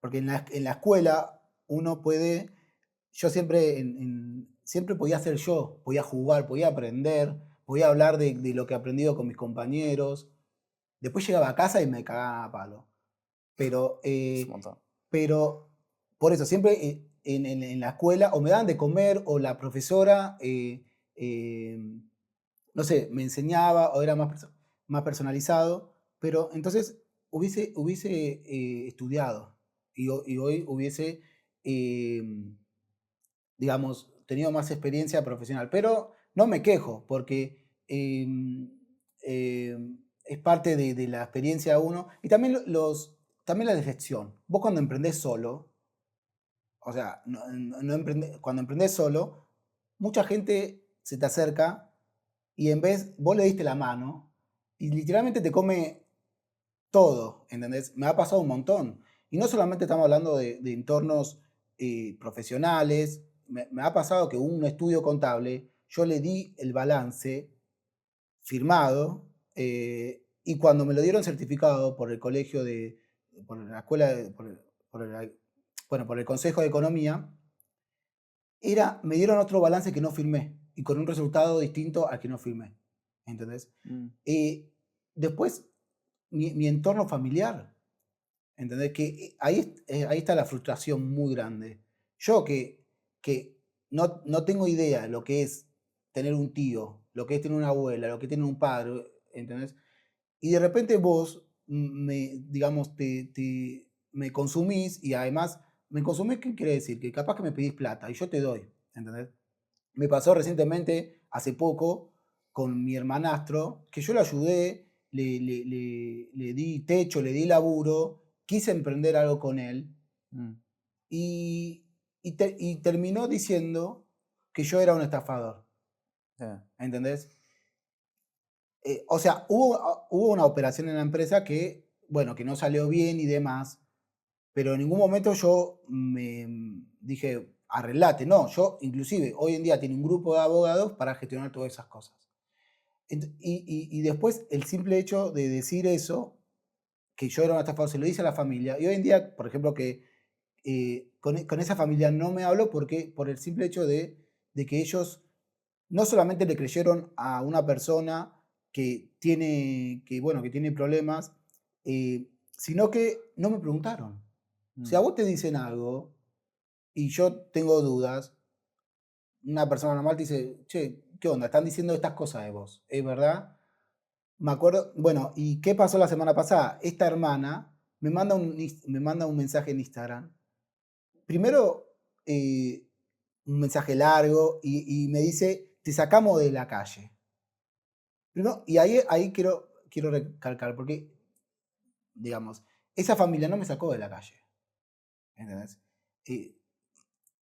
porque en la escuela uno puede, yo siempre, siempre podía ser yo, podía jugar, podía aprender, podía hablar de lo que he aprendido con mis compañeros. Después llegaba a casa y me cagaban a palo. Pero, es un montón. pero por eso, siempre en la escuela o me daban de comer o la profesora, eh, no sé, me enseñaba o era más personalizado, pero entonces hubiese estudiado y hoy hubiese, eh, digamos, tenido más experiencia profesional. Pero no me quejo porque es parte de la experiencia de uno y también, también la gestión. Vos cuando emprendés solo, o sea, cuando emprendés solo, mucha gente se te acerca y en vez, vos le diste la mano y literalmente te come todo, ¿entendés? Me ha pasado un montón. Y no solamente estamos hablando de entornos profesionales, me ha pasado que un estudio contable, yo le di el balance firmado y cuando me lo dieron certificado por el colegio por la escuela, bueno, por el Consejo de Economía, me dieron otro balance que no firmé y con un resultado distinto al que no firmé, ¿entendés? Mm, Eh, Después, mi entorno familiar, ¿entendés? Que ahí está la frustración muy grande. Yo que no tengo idea de lo que es tener un tío, lo que es tener una abuela, lo que es tener un padre, ¿entendés? Y de repente vos, digamos, me consumís y además, me consumís, ¿qué quiere decir? Que capaz que me pedís plata y yo te doy, ¿entendés? Me pasó recientemente, hace poco, con mi hermanastro, que yo lo ayudé, le di techo, le di laburo, quise emprender algo con él mm, y terminó diciendo que yo era un estafador, sí, ¿entendés? O sea, hubo una operación en la empresa que, bueno, que no salió bien y demás, pero en ningún momento yo me dije, arreglate. No, yo inclusive hoy en día tiene un grupo de abogados para gestionar todas esas cosas. Y después el simple hecho de decir eso, que yo era un estafador, se lo dice a la familia. Y hoy en día, por ejemplo, que con esa familia no me hablo por el simple hecho de que ellos no solamente le creyeron a una persona bueno, que tiene problemas, sino que no me preguntaron. Si a mm, vos te dicen algo y yo tengo dudas, una persona normal te dice, che, ¿qué onda? Están diciendo estas cosas de vos, ¿es verdad? Me acuerdo, bueno, ¿y qué pasó la semana pasada? Esta hermana me manda un mensaje en Instagram primero, un mensaje largo y me dice, te sacamos de la calle. Y ahí quiero recalcar, porque, digamos, esa familia no me sacó de la calle, ¿entendés? Eh,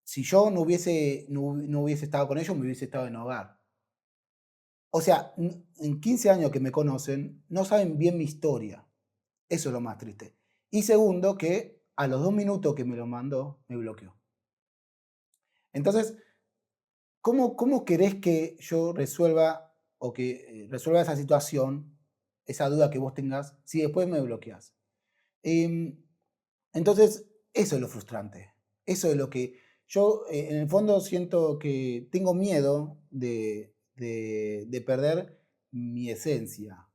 si yo no hubiese estado con ellos, me hubiese estado en hogar. O sea, en 15 años que me conocen, no saben bien mi historia. Eso es lo más triste. Y segundo, que a los 2 minutos que me lo mandó, me bloqueó. Entonces, ¿cómo querés que yo resuelva o que resuelva esa situación, esa duda que vos tengas, si después me bloqueas? Em, entonces, eso es lo frustrante. Eso es lo que yo, en el fondo, siento que tengo miedo de perder mi esencia,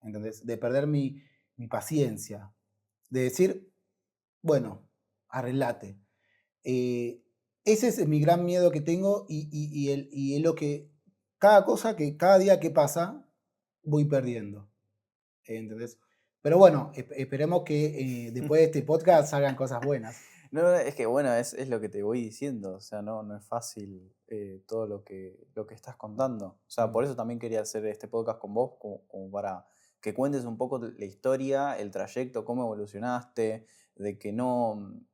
¿entendés? De perder mi paciencia, de decir, bueno, arreglate. Eh, ese es mi gran miedo que tengo y es lo que, cada cosa que, cada día que pasa, voy perdiendo, ¿entendés? Pero bueno, esperemos que después de este podcast salgan cosas buenas. No, no, es que bueno, es lo que te voy diciendo, o sea, no es fácil todo lo que estás contando. O sea, por Mm, eso también quería hacer este podcast con vos, como para que cuentes un poco la historia, el trayecto, cómo evolucionaste, de que no,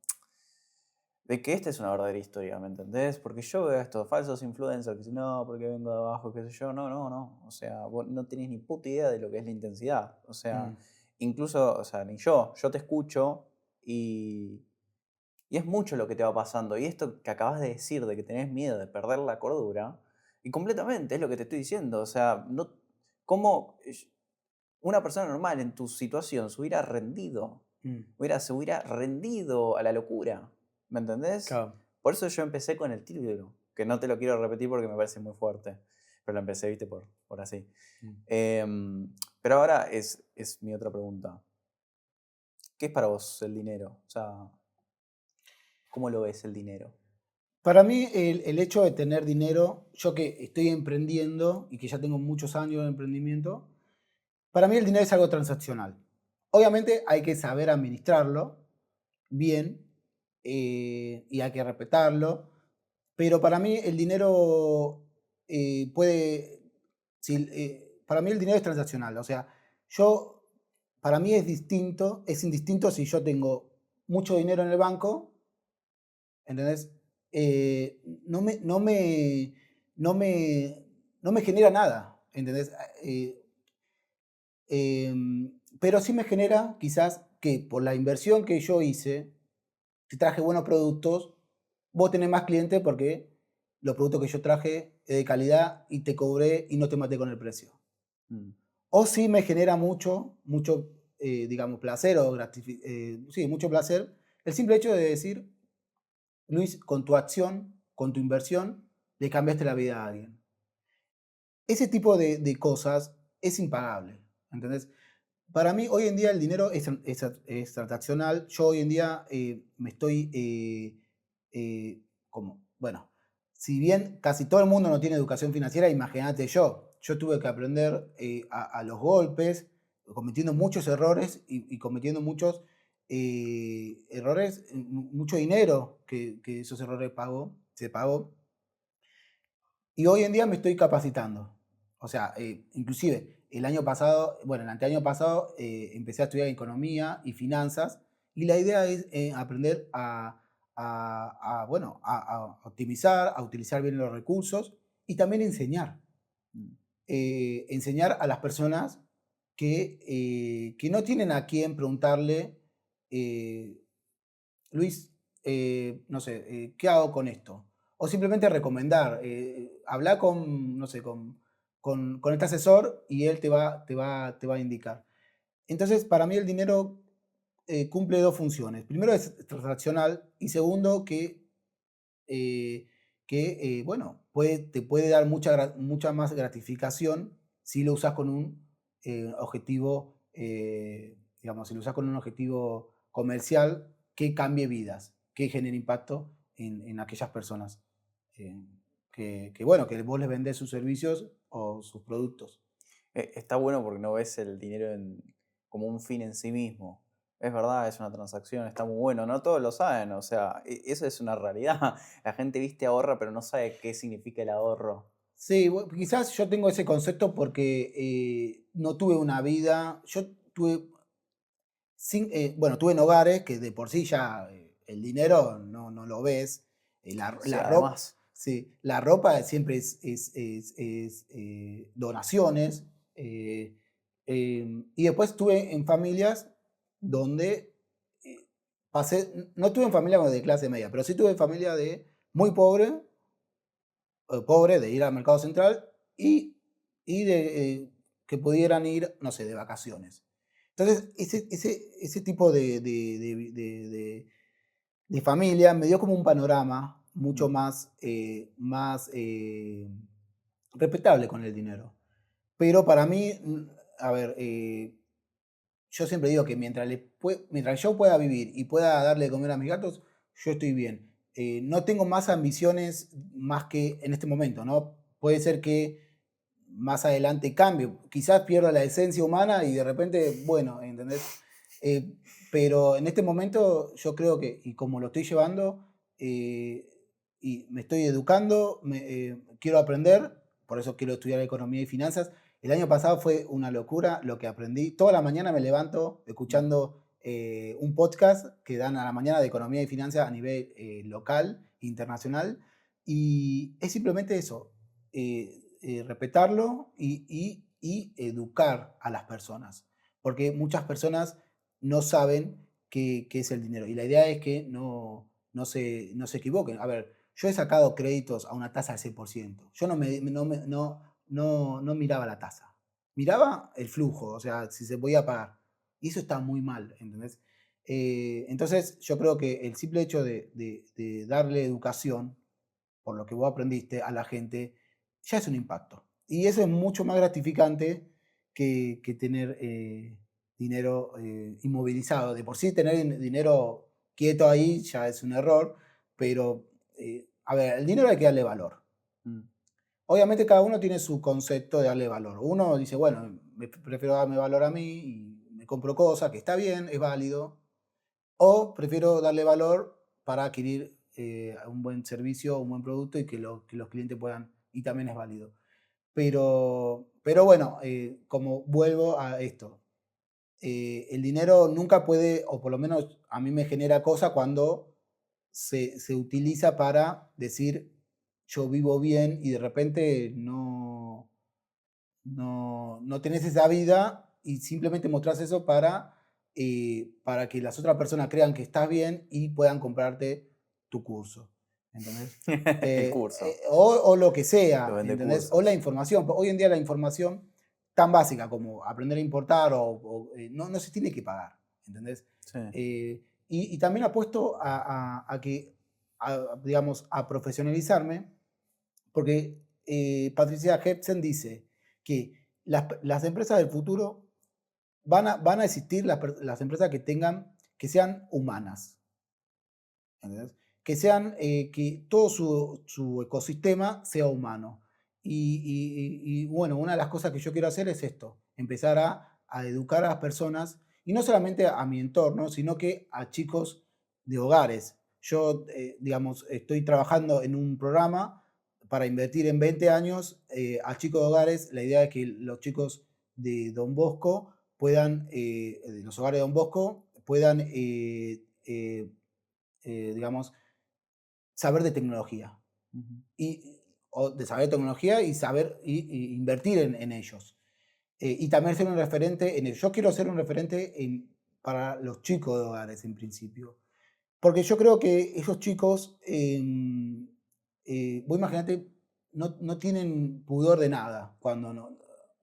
de que esta es una verdadera historia, ¿me entendés? Porque yo veo a estos falsos influencers que dicen, no, porque vengo de abajo, qué sé yo, no, o sea, vos no tenés ni puta idea de lo que es la intensidad, o sea, mm, incluso, o sea, ni yo te escucho y... Y es mucho lo que te va pasando. Y esto que acabas de decir, de que tenés miedo de perder la cordura, y completamente es lo que te estoy diciendo. O sea, no, ¿cómo una persona normal en tu situación se hubiera rendido? mm. Se hubiera rendido a la locura. ¿Me entendés? Claro. Por eso yo empecé con el título, que no te lo quiero repetir porque me parece muy fuerte. Pero lo empecé, viste, por así. Mm. Pero ahora es mi otra pregunta. ¿Qué es para vos el dinero? O sea, ¿cómo lo ves el dinero? Para mí, el hecho de tener dinero, yo que estoy emprendiendo y que ya tengo muchos años de emprendimiento, para mí el dinero es algo transaccional. Obviamente hay que saber administrarlo bien y hay que respetarlo, pero para mí el dinero puede, para mí el dinero es transaccional, o sea, yo, para mí es indistinto si yo tengo mucho dinero en el banco, ¿entendés? No me, no me, no me, no me genera nada, ¿entendés? Pero sí me genera quizás que por la inversión que yo hice, si traje buenos productos, vos tenés más clientes porque los productos que yo traje es de calidad y te cobré y no te maté con el precio. Mm, O sí me genera mucho, digamos, placer o sí, mucho placer el simple hecho de decir, Luis, con tu acción, con tu inversión, le cambiaste la vida a alguien. Ese tipo de cosas es impagable, ¿entendés? Para mí, hoy en día el dinero es transaccional. Yo hoy en día me estoy, como, bueno, si bien casi todo el mundo no tiene educación financiera, imagínate yo. Yo tuve que aprender a los golpes, cometiendo muchos errores y cometiendo muchos errores, mucho dinero que esos errores se pagó. Y hoy en día me estoy capacitando. O sea, inclusive el año pasado, bueno, el anteaño pasado empecé a estudiar economía y finanzas y la idea es aprender bueno, a optimizar, a utilizar bien los recursos y también enseñar. mm. Enseñar a las personas que no tienen a quién preguntarle, eh, Luis, no sé, ¿qué hago con esto? O simplemente recomendar, hablar con, no sé, con este asesor y él te va a indicar. Entonces, para mí el dinero cumple dos funciones. Primero es transaccional y segundo eh, bueno, te puede dar mucha más gratificación si lo usas con un objetivo, digamos, si lo usas con un objetivo comercial que cambie vidas, que genere impacto en aquellas personas eh, bueno, que vos les vendés sus servicios o sus productos. Está bueno porque no ves el dinero como un fin en sí mismo. Es verdad, es una transacción, está muy bueno. No todos lo saben, o sea, eso es una realidad. La gente viste ahorra, pero no sabe qué significa el ahorro. Sí, quizás yo tengo ese concepto porque no tuve una vida, yo tuve, bueno, tuve en hogares que de por sí ya el dinero no lo ves, Sí, la ropa, además. sí, la ropa siempre es, donaciones, y después estuve en familias donde eh, no tuve en familia de clase media, pero sí tuve en familia de muy pobre, pobre de ir al mercado central y de que pudieran ir, no sé, de vacaciones. Entonces, ese tipo de familia me dio como un panorama mucho Mm. más respetable con el dinero. Pero para mí, a ver, yo siempre digo que mientras yo pueda vivir y pueda darle de comer a mis gatos, yo estoy bien. No tengo más ambiciones más que en este momento, ¿no? Puede ser que más adelante cambie. Quizás pierda la esencia humana y de repente, bueno, ¿entendés? Eh, pero en este momento yo creo que, y como lo estoy llevando, eh, y me estoy educando, quiero aprender, por eso quiero estudiar economía y finanzas. El año pasado fue una locura lo que aprendí. Toda la mañana me levanto Mm. escuchando un podcast que dan a la mañana de economía y finanzas a nivel local, internacional, y es simplemente eso, respetarlo y educar a las personas, porque muchas personas no saben qué es el dinero, y la idea es que no se equivoquen. A ver, yo he sacado créditos a una tasa del 100%. Yo no miraba la tasa. Miraba el flujo, o sea, si se podía pagar. Y eso está muy mal, ¿entendés? Entonces, yo creo que el simple hecho de darle educación, por lo que vos aprendiste, a la gente, ya es un impacto. Y eso es mucho más gratificante que tener dinero inmovilizado. De por sí, tener dinero quieto ahí ya es un error, pero, a ver, el dinero hay que darle valor. Mm. Obviamente cada uno tiene su concepto de darle valor. Uno dice, bueno, prefiero darme valor a mí y me compro cosas, que está bien, es válido. O prefiero darle valor para adquirir un buen servicio, un buen producto y que los clientes puedan, y también es válido. Pero bueno, como vuelvo a esto, el dinero nunca puede, o por lo menos a mí me genera cosa cuando se utiliza para decir yo vivo bien y de repente no tenés esa vida y simplemente mostrás eso para que las otras personas crean que estás bien y puedan comprarte tu curso. ¿Entendés? El curso. O lo que Lo sea, vende ¿entendés? O la cursos. información. Hoy en día la información tan básica como aprender a importar no se tiene que pagar, ¿entendés? Sí. Y también apuesto digamos, a profesionalizarme porque Patricia Hepsen dice que las empresas del futuro van a existir las empresas que sean humanas, ¿entendés? Que todo su ecosistema sea humano. Y bueno, una de las cosas que yo quiero hacer es esto, empezar a educar a las personas, y no solamente a mi entorno, sino que a chicos de hogares. Yo, digamos, estoy trabajando en un programa para invertir en 20 años a chicos de hogares. La idea es que los chicos de Don Bosco de los hogares de Don Bosco, puedan, digamos, saber de tecnología. Ujú. O de saber tecnología y saber y invertir en ellos. Y también ser un referente en ellos. Yo quiero ser un referente para los chicos de hogares en principio. Porque yo creo que esos chicos, vos imaginate, no tienen pudor de nada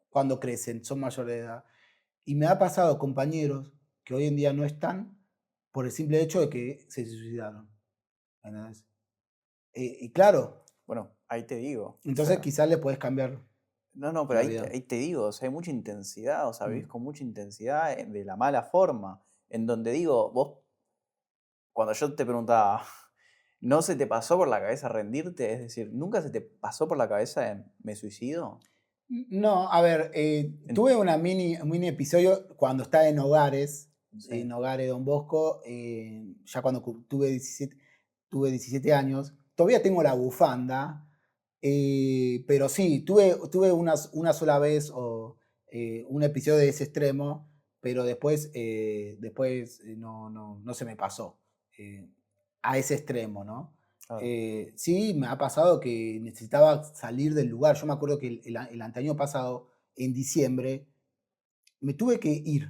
cuando crecen, son mayores de edad. Y me ha pasado compañeros que hoy en día no están por el simple hecho de que se suicidaron. ¿Entendés? Y claro, Bueno, ahí te digo. O entonces sea, quizás le puedes cambiar no, no, pero la ahí te, vida. ahí te digo, o sea, hay mucha intensidad, o sea, vivís Mm. con mucha intensidad de la mala forma. En donde digo, vos, cuando yo te preguntaba, ¿no se te pasó por la cabeza rendirte? Es decir, ¿nunca se te pasó por la cabeza me suicido? No, a ver, En- tuve un mini episodio cuando estaba en hogares, en Sí. Hogares Don Bosco, ya cuando tuve 17 años. Todavía tengo la bufanda, pero sí, tuve una sola vez un episodio de ese extremo, pero después no se me pasó eh, a ese extremo, ¿no? Claro. Sí, me ha pasado que necesitaba salir del lugar. Yo me acuerdo que el anteaño pasado, en diciembre, me tuve que ir,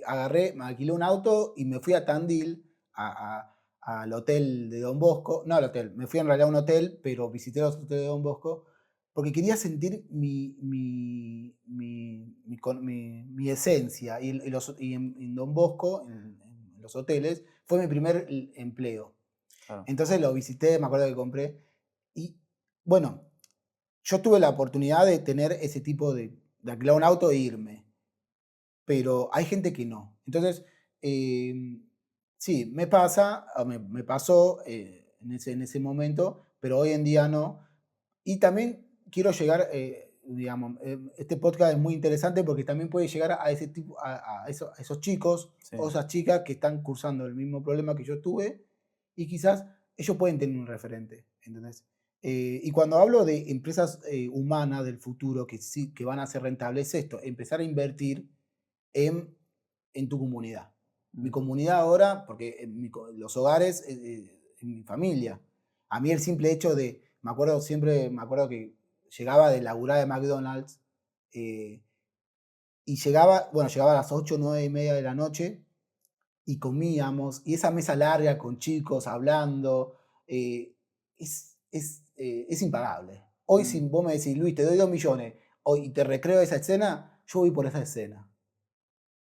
agarré, me alquilé un auto y me fui a Tandil, al hotel de Don Bosco, no al hotel, me fui en realidad a un hotel, pero visité los hoteles de Don Bosco, porque quería sentir mi esencia, y en Don Bosco, en los hoteles, fue mi primer empleo. Claro. Entonces lo visité, me acuerdo que compré, y bueno, yo tuve la oportunidad de tener ese tipo de alquilar un auto e irme, pero hay gente que no. Entonces, sí, me pasó en ese momento, pero hoy en día no. Y también quiero llegar, digamos, este podcast es muy interesante porque también puede llegar a ese tipo, a esos chicos Sí. o esas chicas que están cursando el mismo problema que yo tuve y quizás ellos pueden tener un referente, ¿entendés? Y cuando hablo de empresas humanas del futuro que sí que van a ser rentables, es esto, empezar a invertir en, en tu comunidad. Mi Mm. comunidad ahora, porque los hogares, en mi familia. A mí el simple hecho me acuerdo que llegaba de laburar de McDonald's y llegaba a las 8 9 y media de la noche y comíamos, y esa mesa larga con chicos hablando, es impagable. Hoy si Mm. vos me decís, Luis, te doy 2 millones hoy, y te recreo esa escena, yo voy por esa escena.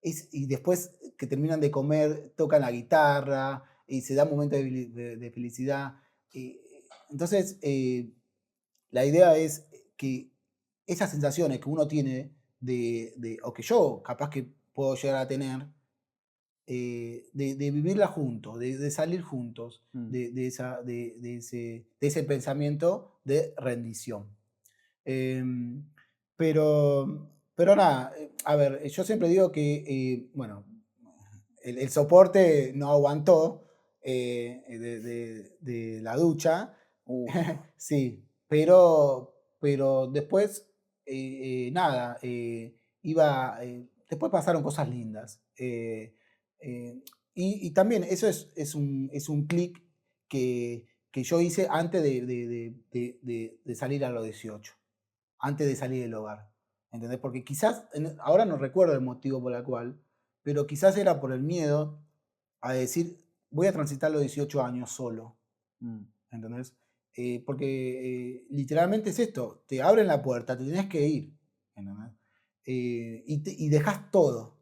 Y después que terminan de comer, tocan la guitarra y se da un momento de felicidad. Eh, entonces, la idea es que esas sensaciones que uno tiene o que yo capaz que puedo llegar a tener, de vivirla juntos, de salir juntos, Mm. de ese pensamiento de rendición. Em, pero nada, a ver, yo siempre digo que, bueno, el soporte no aguantó de la ducha, Uf. sí, pero después, nada, después pasaron cosas lindas. Eh, y también eso es un clic que yo hice antes de salir a los 18 antes de salir del hogar. ¿Entendés? Porque quizás, ahora no recuerdo el motivo por el cual, pero quizás era por el miedo a decir, voy a transitar los 18 años solo. Mm. ¿Entendés? Porque literalmente es esto, te abren la puerta, te tenés que ir. ¿Entendés? Y dejás todo.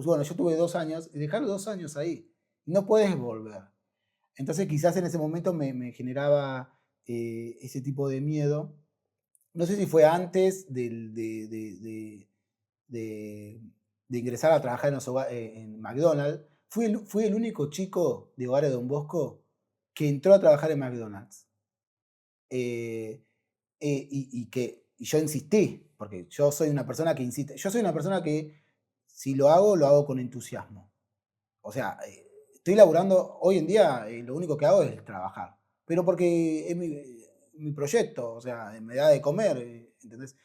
Bueno, yo tuve 2 años y dejar los 2 años ahí. No puedes volver. Entonces quizás en ese momento me generaba ese tipo de miedo. No sé si fue antes de ingresar a trabajar en McDonald's. Fui el único chico de Hogares de Don Bosco que entró a trabajar en McDonald's. Eh, y yo insistí, porque yo soy una persona que insiste. Yo soy una persona que si lo hago con entusiasmo. O sea, estoy laburando, hoy en día lo único que hago es trabajar. Pero porque es mi proyecto, o sea, me da de comer, ¿entendés?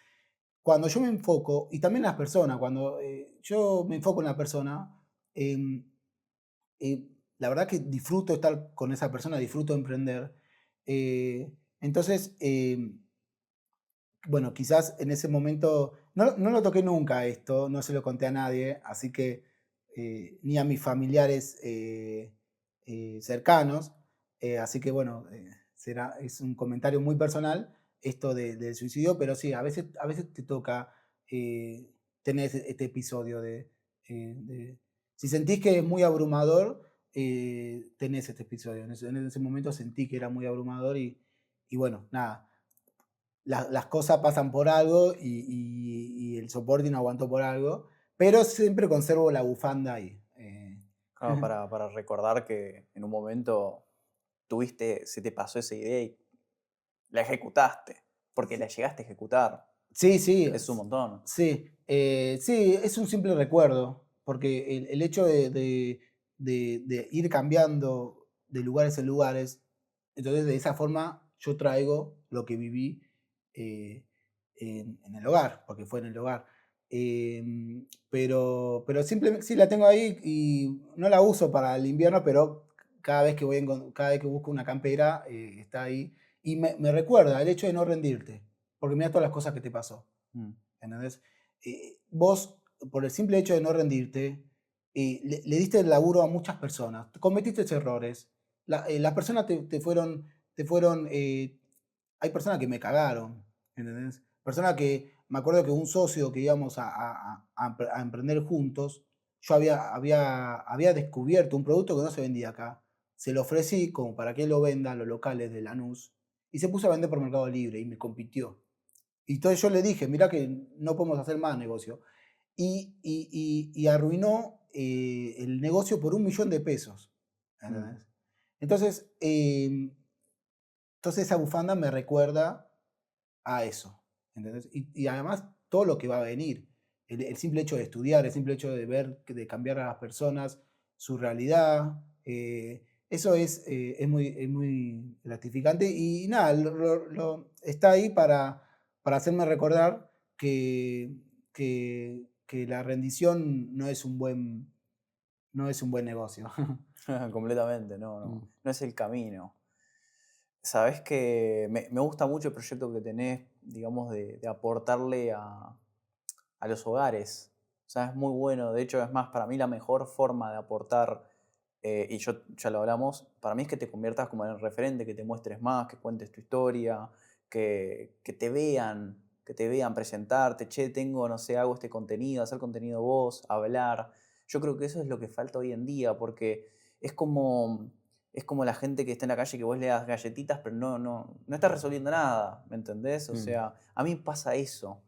Cuando yo me enfoco, y también las personas, cuando yo me enfoco en la persona, em, la verdad que disfruto estar con esa persona, disfruto emprender. Entonces, bueno, quizás en ese momento, no lo toqué nunca esto, no se lo conté a nadie, así que ni a mis familiares cercanos, así que bueno, es un comentario muy personal esto del suicidio, pero sí, a veces te toca tener este episodio si sentís que es muy abrumador, tenés este episodio. En ese momento sentí que era muy abrumador y bueno, nada, las cosas pasan por algo y el soporte no aguantó por algo, pero siempre conservo la bufanda ahí. Claro, para recordar que en un momento se te pasó esa idea y la ejecutaste, porque la llegaste a ejecutar. Sí, sí, Es un montón. sí, sí, es un simple recuerdo, porque el hecho de ir cambiando de lugares en lugares, entonces de esa forma yo traigo lo que viví eh, en el hogar, porque fue en el hogar. Pero simplemente sí la tengo ahí y no la uso para el invierno, pero cada vez que busco una campera, está ahí. Y me recuerda el hecho de no rendirte, porque mira todas las cosas que te pasó. Mm. ¿Entendés? Vos, por el simple hecho de no rendirte, le diste el laburo a muchas personas, cometiste errores, las personas te fueron, hay personas que me cagaron, ¿entendés? Personas que, me acuerdo que un socio que íbamos a emprender juntos, yo había descubierto un producto que no se vendía acá, se lo ofrecí como para que él lo venda a los locales de Lanús, y se puso a vender por Mercado Libre y me compitió. Y entonces yo le dije, mirá que no podemos hacer más negocio. Y arruinó el negocio por 1 millón de pesos. Mm. ¿Entendés? Entonces, entonces esa bufanda me recuerda a eso. ¿Entendés? Y además todo lo que va a venir. El simple hecho de estudiar, el simple hecho de ver, de cambiar a las personas, su realidad, eso es muy gratificante. Y nada, está ahí para hacerme recordar que la rendición no es un buen negocio. Completamente, no, no. Mm, No es el camino. Sabes que me gusta mucho el proyecto que tenés, digamos, de aportarle a los hogares. O sea, es muy bueno. De hecho, es más, para mí la mejor forma de aportar, y yo ya lo hablamos, para mí es que te conviertas como en el referente, que te muestres más, que cuentes tu historia, que te vean presentarte, che, tengo, no sé, hago este contenido, hacer contenido vos, hablar. Yo creo que eso es lo que falta hoy en día, porque es como, es como la gente que está en la calle que vos le das galletitas, pero no estás resolviendo nada, ¿me entendés? O mm, sea, a mí pasa eso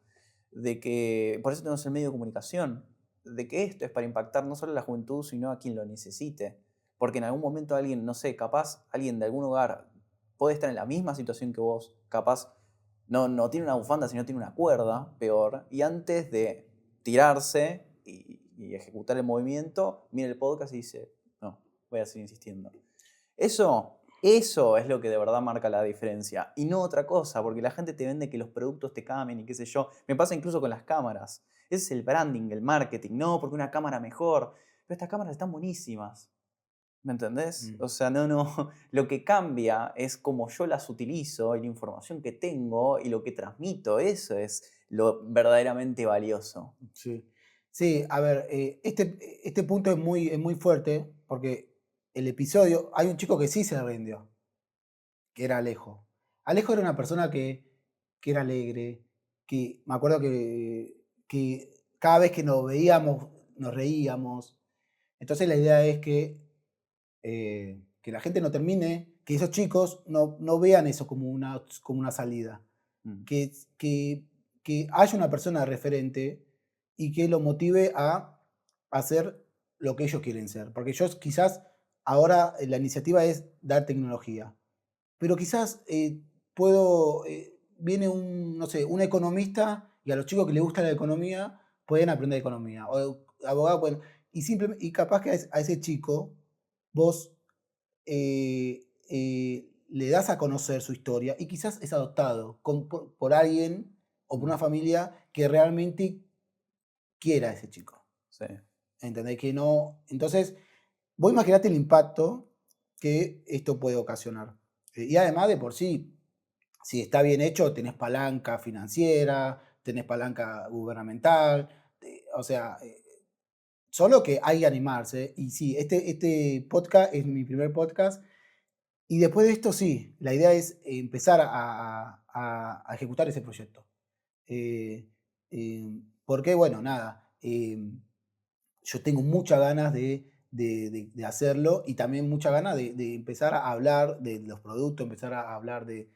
de que, por eso tenemos el medio de comunicación, de que esto es para impactar no solo a la juventud, sino a quien lo necesite. Porque en algún momento alguien, no sé, capaz alguien de algún hogar puede estar en la misma situación que vos, capaz no tiene una bufanda, sino tiene una cuerda, peor, y antes de tirarse y ejecutar el movimiento, mira el podcast y dice, no, voy a seguir insistiendo. Eso es lo que de verdad marca la diferencia y no otra cosa, porque la gente te vende que los productos te cambien y qué sé yo. Me pasa incluso con las cámaras. Ese es el branding, el marketing. No, porque una cámara mejor. Pero estas cámaras están buenísimas. ¿Me entendés? mm. O sea, no. Lo que cambia es cómo yo las utilizo y la información que tengo y lo que transmito. Eso es lo verdaderamente valioso. Sí. Sí, a ver, este punto es muy fuerte porque el episodio, hay un chico que sí se rindió, que era Alejo. Alejo era una persona que era alegre, que me acuerdo que cada vez que nos veíamos nos reíamos. Entonces la idea es que la gente no termine, que esos chicos no vean eso como una salida, Mm. que, que, que haya una persona referente y que lo motive a hacer lo que ellos quieren ser. Porque yo quizás ahora la iniciativa es dar tecnología, pero quizás viene no sé, un economista y a los chicos que les gusta la economía pueden aprender economía. O abogados pueden, y capaz que a ese chico vos le das a conocer su historia y quizás es adoptado por alguien o por Mm. una familia que realmente quiera a ese chico. Sí. ¿Entendés? Que no. Entonces, vos imaginate el impacto que esto puede ocasionar. Y además, de por sí, si está bien hecho, tenés palanca financiera, tenés palanca gubernamental, o sea, solo que hay que animarse. Y sí, este podcast es mi primer podcast. Y después de esto, sí, la idea es empezar a ejecutar ese proyecto. Eh, Porque, bueno, nada, yo tengo muchas ganas de hacerlo y también muchas ganas de empezar a hablar de los productos, empezar a hablar de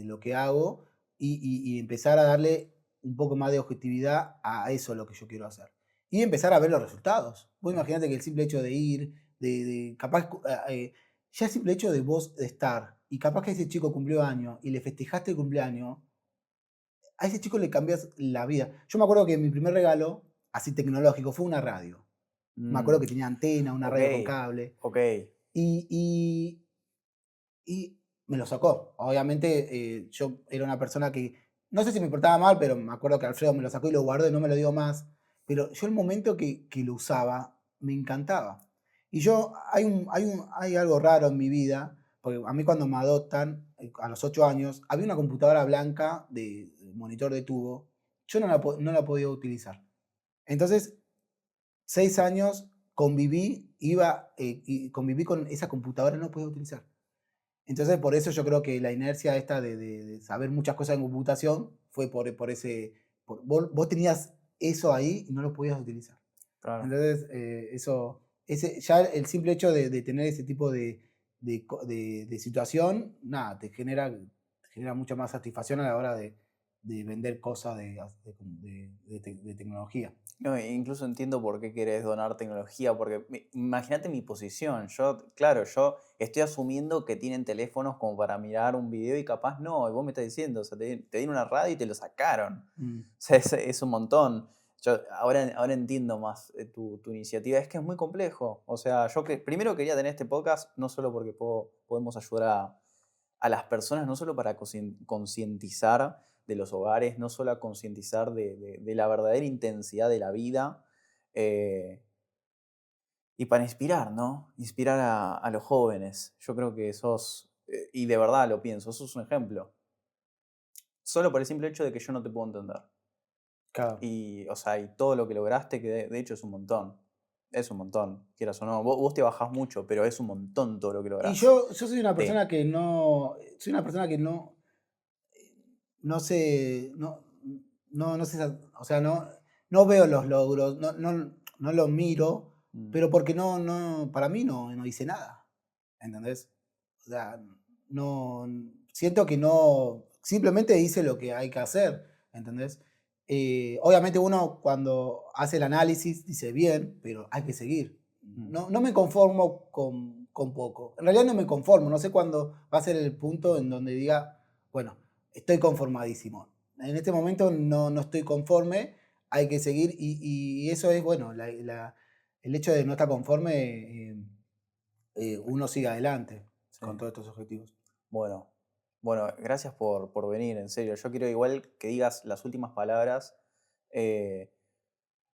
lo que hago y empezar a darle un poco más de objetividad a eso lo que yo quiero hacer. Y empezar a ver los resultados. Vos Sí. imaginate que el simple hecho de ir, capaz, ya el simple hecho de vos de estar, y capaz que ese chico cumplió año y le festejaste el cumpleaños, a ese chico le cambias la vida. Yo me acuerdo que mi primer regalo, así tecnológico, fue una radio. Me acuerdo Mm, que tenía antena, una ok, radio con cable. ok. Y, y- y me lo sacó. Obviamente yo era una persona que, no sé si me portaba mal, pero me acuerdo que Alfredo me lo sacó y lo guardó y no me lo dio más. Pero yo el momento que lo usaba, me encantaba. Y yo, hay algo raro en mi vida, porque a mí cuando me adoptan, a los 8 años, había una computadora blanca de monitor de tubo, yo no la podía utilizar. Entonces, 6 años conviví, y conviví con esa computadora, no podía utilizar. Entonces, por eso yo creo que la inercia esta de saber muchas cosas en computación fue por ese. Vos tenías eso ahí y no lo podías utilizar. Claro. Entonces, ya el simple hecho de tener ese tipo de situación, nada, te genera mucha más satisfacción a la hora de vender cosas de tecnología. No, e incluso entiendo por qué querés donar tecnología, porque imagínate mi posición. Yo, claro, yo estoy asumiendo que tienen teléfonos como para mirar un video y capaz no, y vos me estás diciendo, o sea, te dieron una radio y te lo sacaron. Mm, O sea, es un montón. Yo ahora entiendo más tu iniciativa. Es que es muy complejo. O sea, yo que primero quería tener este podcast no solo porque podemos ayudar a las personas, no solo para concientizar de los hogares, no solo a concientizar de la verdadera intensidad de la vida, eh, y para inspirar, ¿no? Inspirar a los jóvenes. Yo creo que sos, y de verdad lo pienso, sos un ejemplo. Solo por el simple hecho de que yo no te puedo entender. claro. Y, o sea, y todo lo que lograste, que de hecho es un montón. Es un montón, quieras o no. Vos te bajás mucho, pero es un montón todo lo que Y lográs. yo soy una persona que no sé, no sé, o sea, no veo los logros, no los miro, Mm, pero porque para mí no hice nada, ¿entendés? O sea, no, siento que no, simplemente hice lo que hay que hacer, ¿entendés? Obviamente uno cuando hace el análisis dice bien, pero hay que seguir. mm. No me conformo con poco. En realidad no me conformo, no sé cuándo va a ser el punto en donde diga, bueno, estoy conformadísimo. En este momento no estoy conforme, hay que seguir y eso es, bueno, el hecho de no estar conforme, uno sigue adelante Sí. con todos estos objetivos. Bueno, bueno, gracias por venir, en serio. Yo quiero igual que digas las últimas palabras. eh,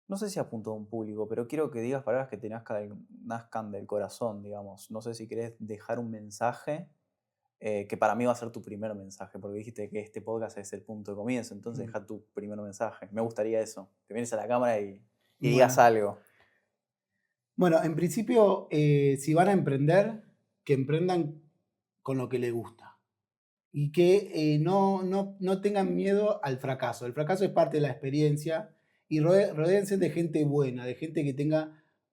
no sé si apunto a un público, pero quiero que digas palabras que te nazcan del corazón, digamos. No sé si querés dejar un mensaje, que para mí va a ser tu primer mensaje, porque dijiste que este podcast es el punto de comienzo, entonces Mm. deja tu primer mensaje. Me gustaría eso, que vienes a la cámara y digas Bueno, algo. bueno, en principio, si van a emprender, que emprendan con lo que les gusta. Y que no tengan miedo al fracaso. El fracaso es parte de la experiencia y rodéense de gente buena, de gente que tenga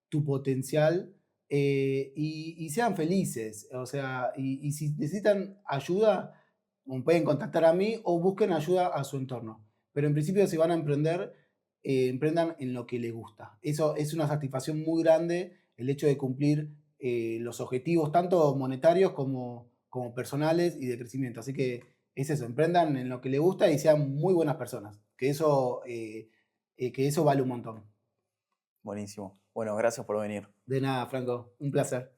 tu potencial, y sean felices. O sea, y si necesitan ayuda, pueden contactar a mí o busquen ayuda a su entorno. Pero en principio, si van a emprender, emprendan en lo que les gusta. Eso es una satisfacción muy grande, el hecho de cumplir los objetivos, tanto monetarios como personales y de crecimiento. Así que es eso, emprendan en lo que les gusta y sean muy buenas personas. Que eso vale un montón. Buenísimo. Bueno, gracias por venir. De nada, Franco, un placer.